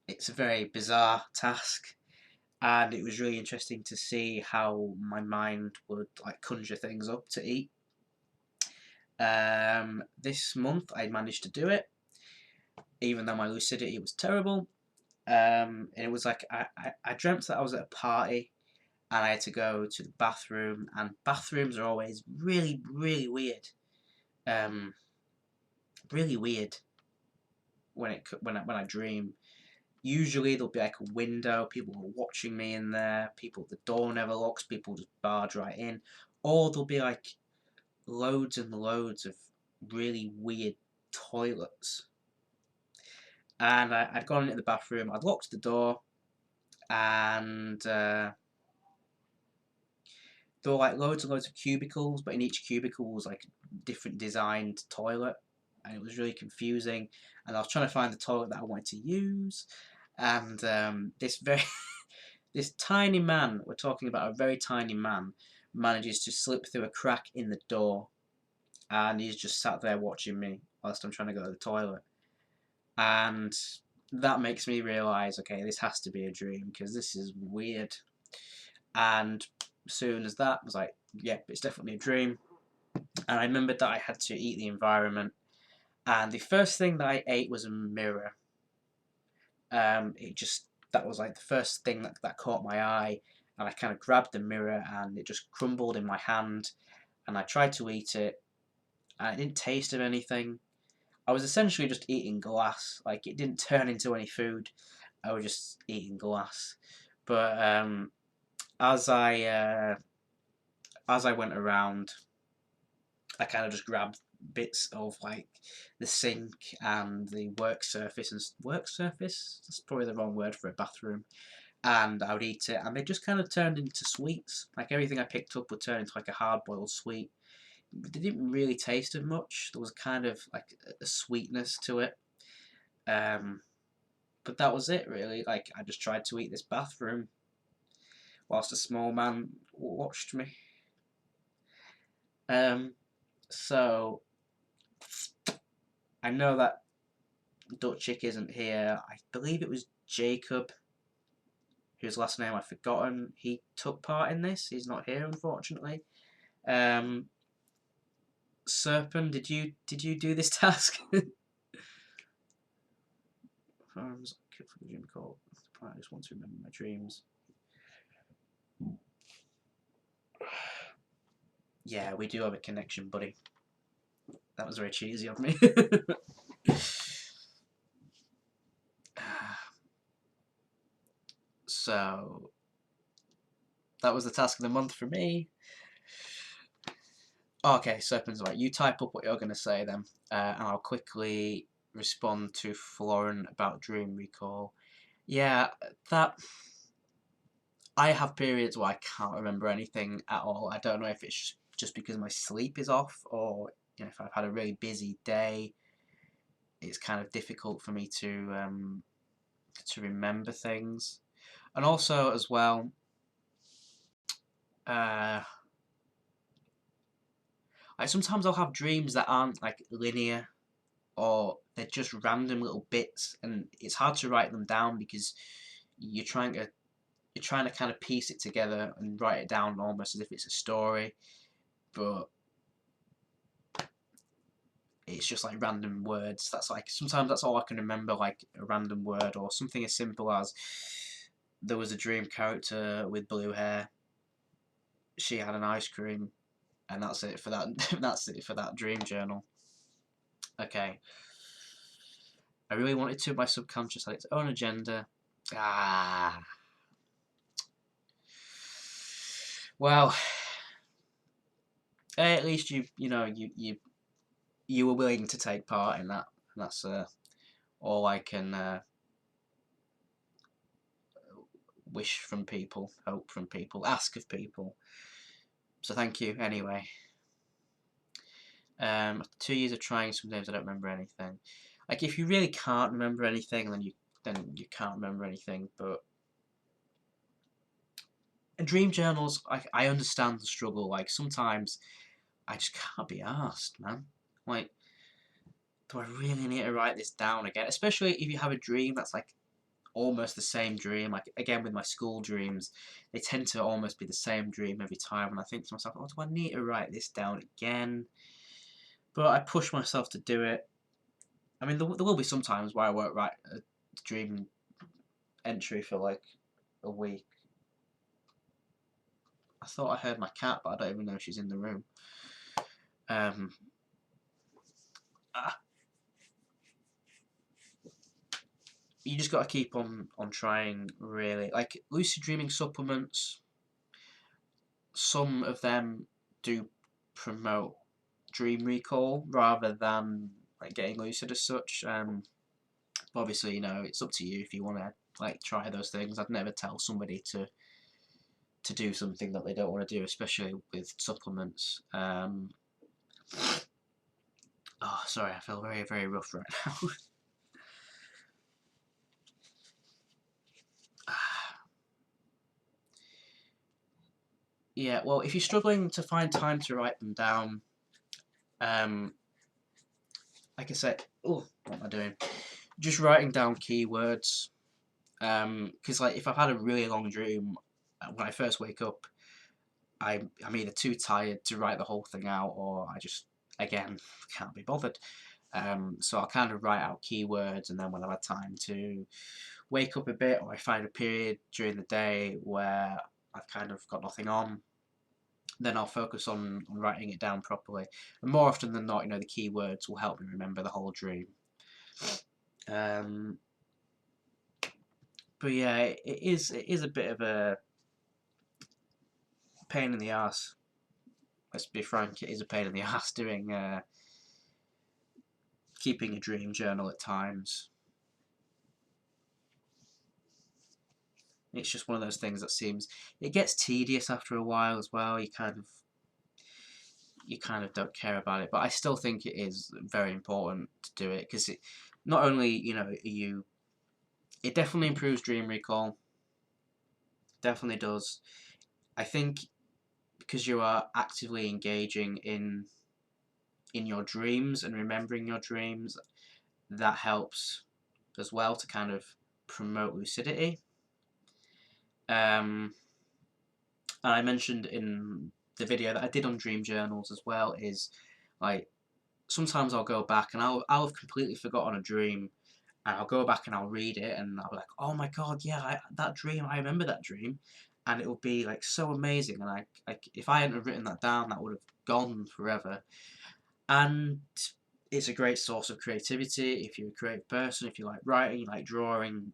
it's a very bizarre task, and it was really interesting to see how my mind would like conjure things up to eat. This month I managed to do it, even though my lucidity was terrible. And it was like I dreamt that I was at a party and I had to go to the bathroom, and bathrooms are always really, really weird. Um, really weird when I dream. Usually there'll be like a window, people are watching me in there, the door never locks, people just barge right in, or there'll be like loads and loads of really weird toilets. And I'd gone into the bathroom, I'd locked the door, and there were like loads and loads of cubicles, but in each cubicle was like a different designed toilet, and it was really confusing. And I was trying to find the toilet that I wanted to use, and this tiny man, we're talking about a very tiny man, manages to slip through a crack in the door, and he's just sat there watching me whilst I'm trying to go to the toilet. And that makes me realise, okay, this has to be a dream because this is weird. And as soon as that, I was like, yep, it's definitely a dream. And I remembered that I had to eat the environment. And the first thing that I ate was a mirror. That was like the first thing that caught my eye. And I kind of grabbed the mirror and it just crumbled in my hand. And I tried to eat it. And it didn't taste of anything. I was essentially just eating glass. Like, it didn't turn into any food. I was just eating glass. But as I went around, I kind of just grabbed bits of like the sink and the work surface and work surface. That's probably the wrong word for a bathroom. And I would eat it, and they just kind of turned into sweets. Like everything I picked up would turn into like a hard-boiled sweet. They didn't really taste of much. There was kind of like a sweetness to it. But that was it really. Like I just tried to eat this bathroom whilst a small man watched me. So I know that Dutchick isn't here. I believe it was Jacob, whose last name I've forgotten. He took part in this. He's not here, unfortunately. Serpent, did you do this task? Farms, kill for the dream call. I just want to remember my dreams. Yeah, we do have a connection, buddy. That was very cheesy of me. So, that was the task of the month for me. Okay, Serpent's right. You type up what you're going to say then, and I'll quickly respond to Florin about dream recall. Yeah, that... I have periods where I can't remember anything at all. I don't know if it's just because my sleep is off, or if I've had a really busy day, it's kind of difficult for me to remember things. And also as well, sometimes I'll have dreams that aren't like linear, or they're just random little bits, and it's hard to write them down because you're trying to kind of piece it together and write it down almost as if it's a story, but it's just like random words. That's like, sometimes that's all I can remember, like a random word, or something as simple as there was a dream character with blue hair, she had an ice cream, and that's it for that. That's it for that dream journal. Okay, I really wanted to. My subconscious had its own agenda. Well, at least you were willing to take part in that. And that's all I can wish from people, hope from people, ask of people. So thank you anyway. 2 years of trying, sometimes I don't remember anything. Like, if you really can't remember anything, then you can't remember anything. But in dream journals, I understand the struggle. Like, sometimes I just can't be arsed, man. Like, do I really need to write this down again? Especially if you have a dream that's like almost the same dream. Like, again, with my school dreams, they tend to almost be the same dream every time, and I think to myself, oh, do I need to write this down again? But I push myself to do it. I mean, there will be some times where I won't write a dream entry for like a week. I thought I heard my cat, but I don't even know if she's in the room. You just got to keep on trying, really. Like, lucid dreaming supplements, some of them do promote dream recall rather than like getting lucid as such. Obviously, it's up to you if you want to like try those things. I'd never tell somebody to do something that they don't want to do, especially with supplements. Oh, sorry, I feel very, very rough right now. Yeah, well, if you're struggling to find time to write them down, like I said, oh, what am I doing? just writing down keywords. Because like if I've had a really long dream, when I first wake up, I'm either too tired to write the whole thing out, or I just again can't be bothered. So I'll kind of write out keywords, and then when I've had time to wake up a bit, or I find a period during the day where I've kind of got nothing on, then I'll focus on writing it down properly. And more often than not, the keywords will help me remember the whole dream. Um, but yeah, it is a bit of a pain in the ass. Let's be frank, it is a pain in the ass doing keeping a dream journal at times. It's just one of those things that it gets tedious after a while as well. You kind of don't care about it, but I still think it is very important to do it, because it not only it definitely improves dream recall, definitely does. I think because you are actively engaging in your dreams and remembering your dreams, that helps as well to kind of promote lucidity. And I mentioned in the video that I did on dream journals as well, is like sometimes I'll go back and I'll have completely forgotten a dream, and I'll go back and I'll read it, and I'll be like, oh my god, yeah, that dream, I remember that dream, and it will be like so amazing, and if I hadn't written that down, that would have gone forever. And it's a great source of creativity if you're a creative person, if you like writing, you like drawing,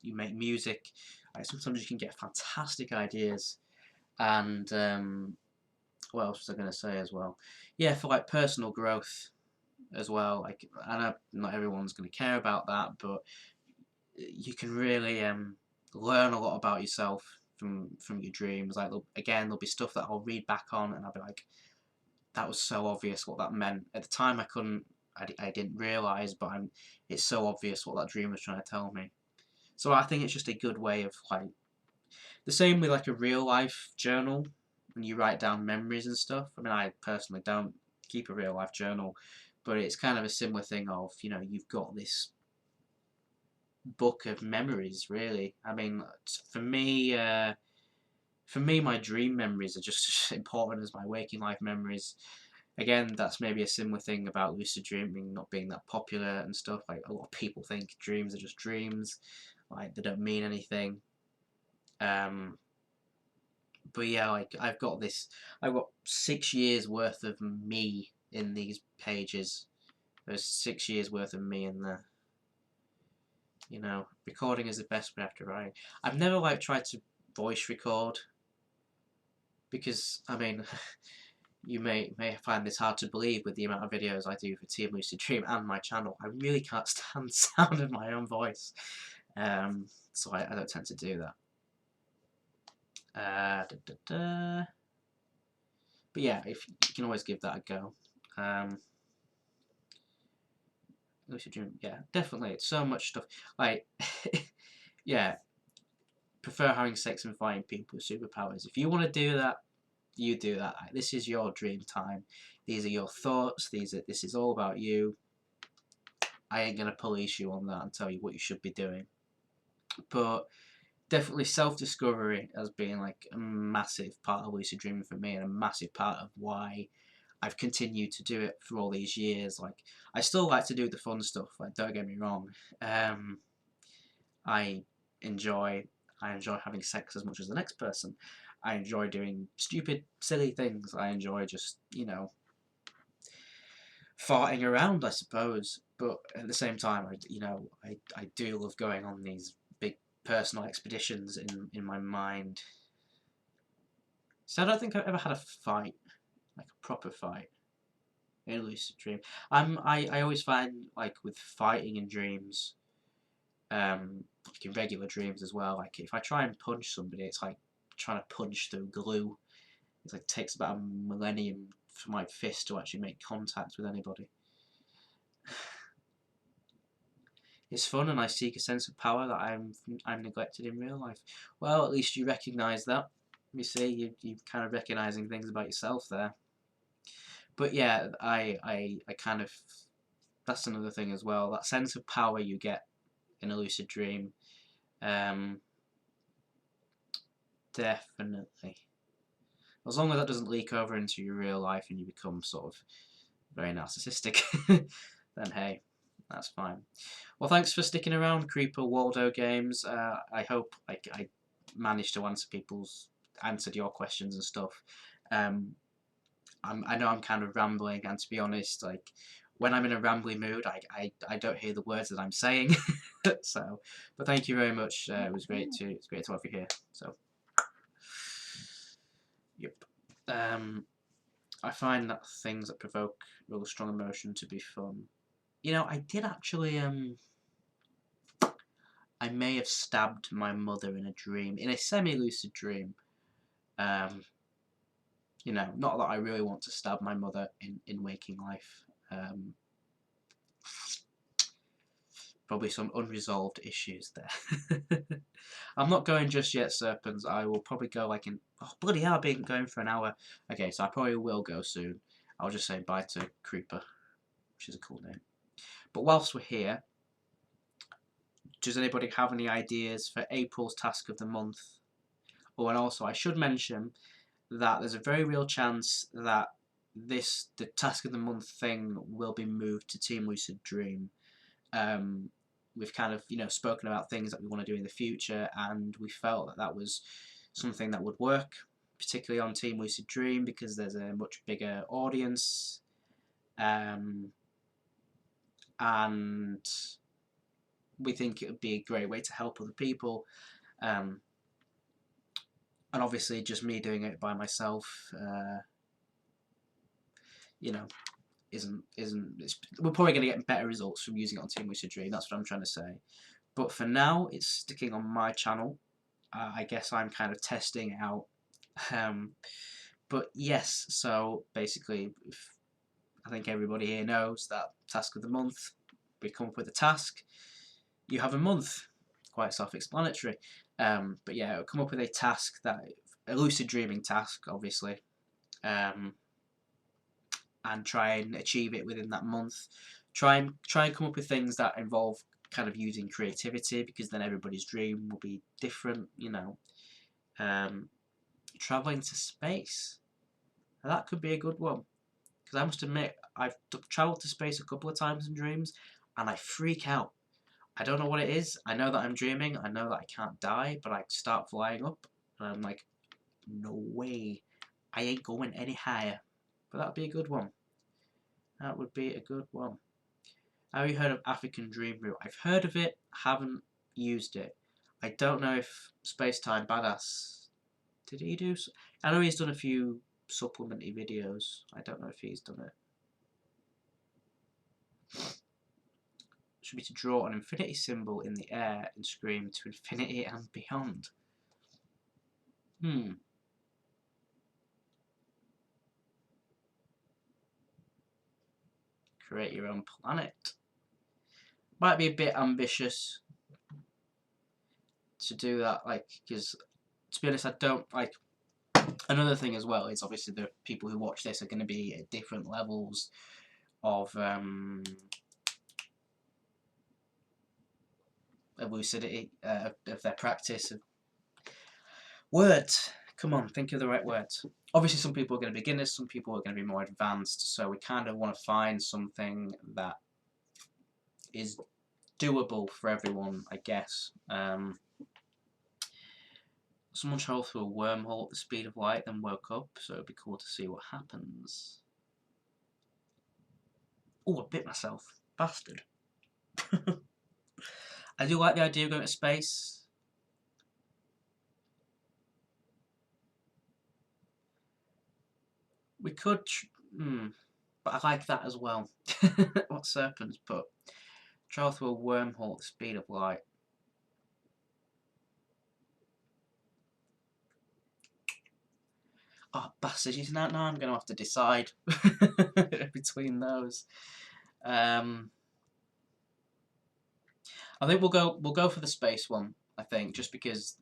you make music. Like sometimes you can get fantastic ideas. And what else was I going to say as well? Yeah, for like personal growth as well. Like I know not everyone's going to care about that, but you can really learn a lot about yourself from your dreams. Like there'll be stuff that I'll read back on, and I'll be like, that was so obvious what that meant. At the time, I didn't realise, but it's so obvious what that dream was trying to tell me. So I think it's just a good way of like, the same with like a real life journal, when you write down memories and stuff. I mean, I personally don't keep a real life journal, but it's kind of a similar thing of, you've got this book of memories, really. I mean, for me, my dream memories are just as important as my waking life memories. Again, that's maybe a similar thing about lucid dreaming not being that popular and stuff. Like a lot of people think dreams are just dreams, like they don't mean anything. But yeah, like I've got 6 years worth of me in these pages. There's 6 years worth of me in there. Recording is the best way after writing. I've never tried to voice record, because I mean, you may find this hard to believe with the amount of videos I do for Team Lucid Dream and my channel. I really can't stand the sound of my own voice, so I don't tend to do that. But yeah, if you can always give that a go. Lucid Dream, yeah, definitely. It's so much stuff. Like, yeah, prefer having sex and fighting people with superpowers. If you want to do that, you do that. Like, this is your dream time. These are your thoughts. This is all about you. I ain't gonna police you on that and tell you what you should be doing. But definitely self-discovery has been like a massive part of lucid dreaming for me, and a massive part of why I've continued to do it for all these years. Like, I still like to do the fun stuff, like, don't get me wrong. I enjoy having sex as much as the next person. I enjoy doing stupid, silly things. I enjoy just, farting around, I suppose. But at the same time, I do love going on these big personal expeditions in my mind. So I don't think I've ever had a fight, like a proper fight, in a lucid dream. I always find, like, with fighting in dreams, like in regular dreams as well, like if I try and punch somebody, it's like trying to punch through glue. It's like, it takes about a millennium for my fist to actually make contact with anybody. It's fun, and I seek a sense of power that I'm neglected in real life. Well, at least you recognise that. You see, you're kind of recognising things about yourself there. But yeah, I kind of that's another thing as well. That sense of power you get in a lucid dream, definitely. As long as that doesn't leak over into your real life and you become sort of very narcissistic, then hey, that's fine. Well, thanks for sticking around, Creeper Waldo Games. I hope I managed to answered your questions and stuff. I know I'm kind of rambling, and to be honest, like when I'm in a rambly mood, I don't hear the words that I'm saying. So, but thank you very much. It's great to have you here. So, yep. I find that things that provoke real strong emotion to be fun. You know, I did actually I may have stabbed my mother in a dream, in a semi-lucid dream. You know, not that I really want to stab my mother in waking life. Probably some unresolved issues there. I'm not going just yet, Serpents. I will probably go like in... Oh, bloody hell, I've been going for an hour. Okay, so I probably will go soon. I'll just say bye to Creeper, which is a cool name. But whilst we're here, does anybody have any ideas for April's task of the month? Oh, and also I should mention that there's a very real chance that the task of the month thing will be moved to Team Lucid Dream. We've kind of, you know, spoken about things that we want to do in the future, and we felt that that was something that would work, particularly on Team Lucid Dream, because there's a much bigger audience, and we think it would be a great way to help other people. And obviously, just me doing it by myself, you know, we're probably going to get better results from using it on Team Lucid Dream. That's what I'm trying to say. But for now, it's sticking on my channel. I guess I'm kind of testing it out. But yes, so basically, I think everybody here knows that task of the month. We come up with a task. You have a month. Quite self-explanatory. But yeah, we'll come up with a task, a lucid dreaming task, obviously. And try and achieve it within that month. Try and come up with things that involve kind of using creativity, because then everybody's dream will be different, you know. Travelling to space. Now, that could be a good one, because I must admit, I've travelled to space a couple of times in dreams, and I freak out. I don't know what it is. I know that I'm dreaming. I know that I can't die, but I start flying up, and I'm like, no way. I ain't going any higher. But that'd be a good one. That would be a good one. Have you heard of African Dream Route? I've heard of it, haven't used it. I don't know if Spacetime Badass, did he do? I know he's done a few supplementary videos. I don't know if he's done it. Should be to draw an infinity symbol in the air and scream to infinity and beyond. Create your own planet. Might be a bit ambitious to do that, like, because to be honest, I don't like. Another thing as well is obviously the people who watch this are going to be at different levels of lucidity, of their practice. Words. Come on, think of the right words. Obviously, some people are going to be beginners, some people are going to be more advanced, so we kind of want to find something that is doable for everyone, I guess. Someone travelled through a wormhole at the speed of light, then woke up, so it'd be cool to see what happens. Oh, I bit myself. Bastard. I do like the idea of going to space. We could... but I like that as well. What Serpents put? Travel through a wormhole at the speed of light. Oh, bastard, now I'm going to have to decide between those. I think we'll go for the space one, I think, just because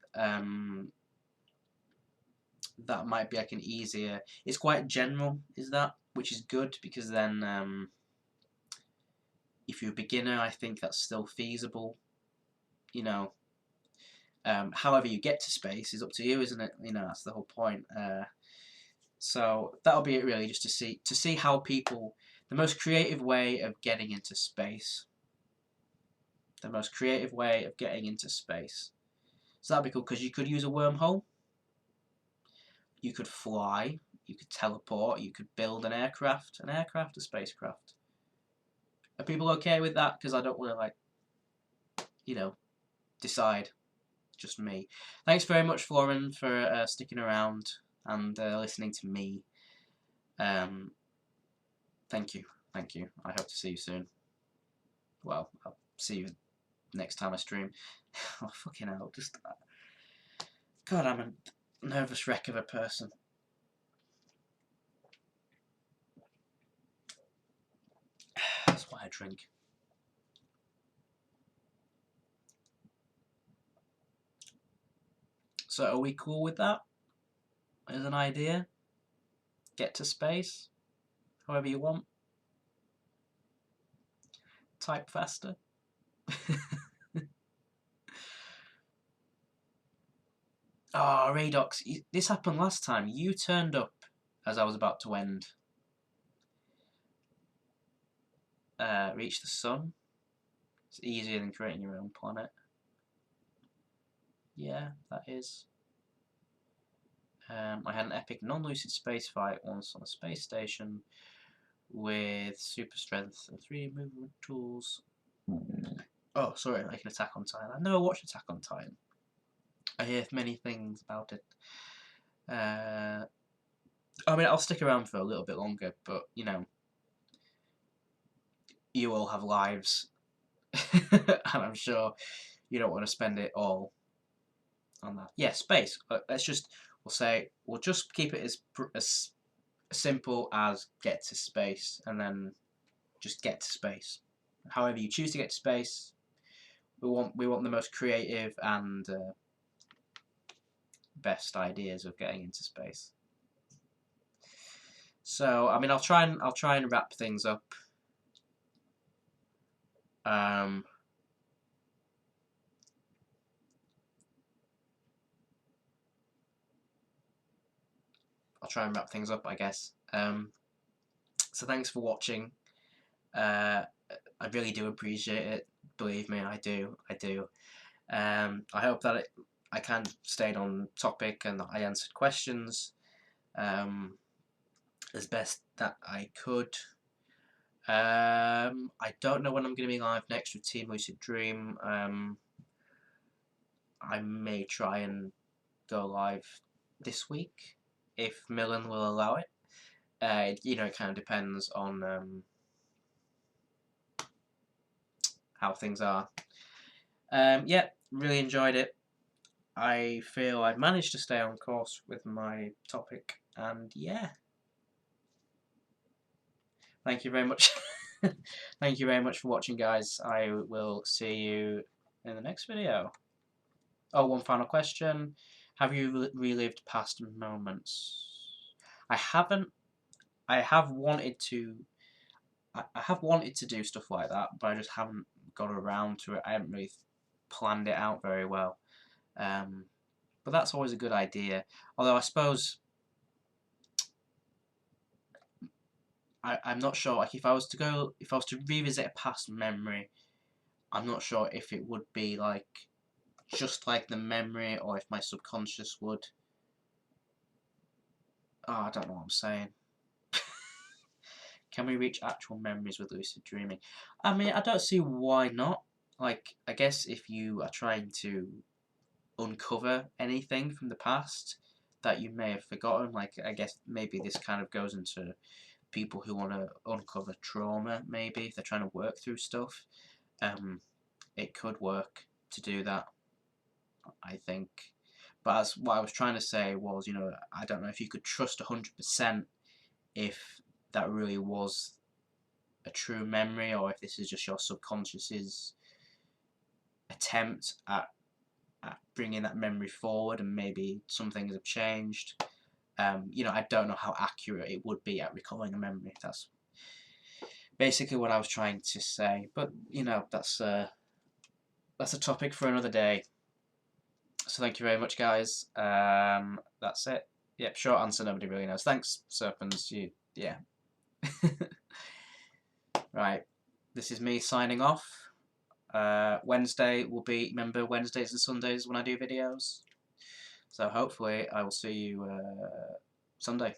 that might be like an easier... It's quite general, is that? Which is good, because then if you're a beginner, I think that's still feasible. You know, however you get to space is up to you, isn't it? You know, that's the whole point. So that'll be it really, just to see how people, the most creative way of getting into space. The most creative way of getting into space. So that'd be cool because you could use a wormhole. You could fly. You could teleport. You could build an aircraft, a spacecraft. Are people okay with that? Because I don't want to, like, you know, decide. Just me. Thanks very much, Florin, for sticking around and listening to me. Thank you. Thank you. I hope to see you soon. Well, I'll see you next time I stream. Oh, fucking hell. Just... God, I'm a nervous wreck of a person. That's why I drink. So are we cool with that? As an idea? Get to space? However you want. Type faster. Oh, Radox, this happened last time. You turned up as I was about to end. Reach the sun. It's easier than creating your own planet. Yeah, that is. I had an epic non-lucid space fight once on a space station with super strength and 3D movement tools. Oh, sorry, like an Attack on Titan. I never watched Attack on Titan. I hear many things about it. I mean, I'll stick around for a little bit longer, but, you know, you all have lives, and I'm sure you don't want to spend it all on that. Yeah, space. We'll just keep it as simple as get to space, and then just get to space. However you choose to get to space, we want the most creative and best ideas of getting into space. So I mean, I'll try and wrap things up. I'll try and wrap things up, I guess. So thanks for watching. I really do appreciate it. Believe me, I do. I hope that I kind of stayed on topic and I answered questions as best that I could. I don't know when I'm going to be live next with Team Lucid Dream. I may try and go live this week if Millen will allow it. You know, it kind of depends on how things are. Yeah, really enjoyed it. I feel I've managed to stay on course with my topic, and yeah. Thank you very much. Thank you very much for watching, guys. I will see you in the next video. Oh, one final question. Have you relived past moments? I haven't. I have wanted to. I have wanted to do stuff like that, but I just haven't got around to it. I haven't really planned it out very well. But that's always a good idea. Although I suppose I'm not sure. Like if I was to revisit a past memory, I'm not sure if it would be like just like the memory, or if my subconscious would. Oh, I don't know what I'm saying. Can we reach actual memories with lucid dreaming? I mean, I don't see why not. Like, I guess if you are trying to uncover anything from the past that you may have forgotten, like, I guess maybe this kind of goes into people who want to uncover trauma, maybe, if they're trying to work through stuff. It could work to do that, I think. But as what I was trying to say was, you know, I don't know if you could trust 100% if that really was a true memory, or if this is just your subconscious's attempt at bringing that memory forward, and maybe some things have changed. You know, I don't know how accurate it would be at recalling a memory. basically what I was trying to say. But you know, that's a topic for another day. So thank you very much, guys. That's it. Yep, short answer. Nobody really knows. Thanks, Serpents. Yeah. Right. This is me signing off. Wednesday will be. Remember Wednesdays and Sundays when I do videos. So hopefully I will see you Sunday,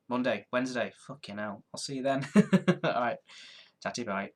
Monday, Wednesday. Fucking hell. I'll see you then. Alright. Tatty bye.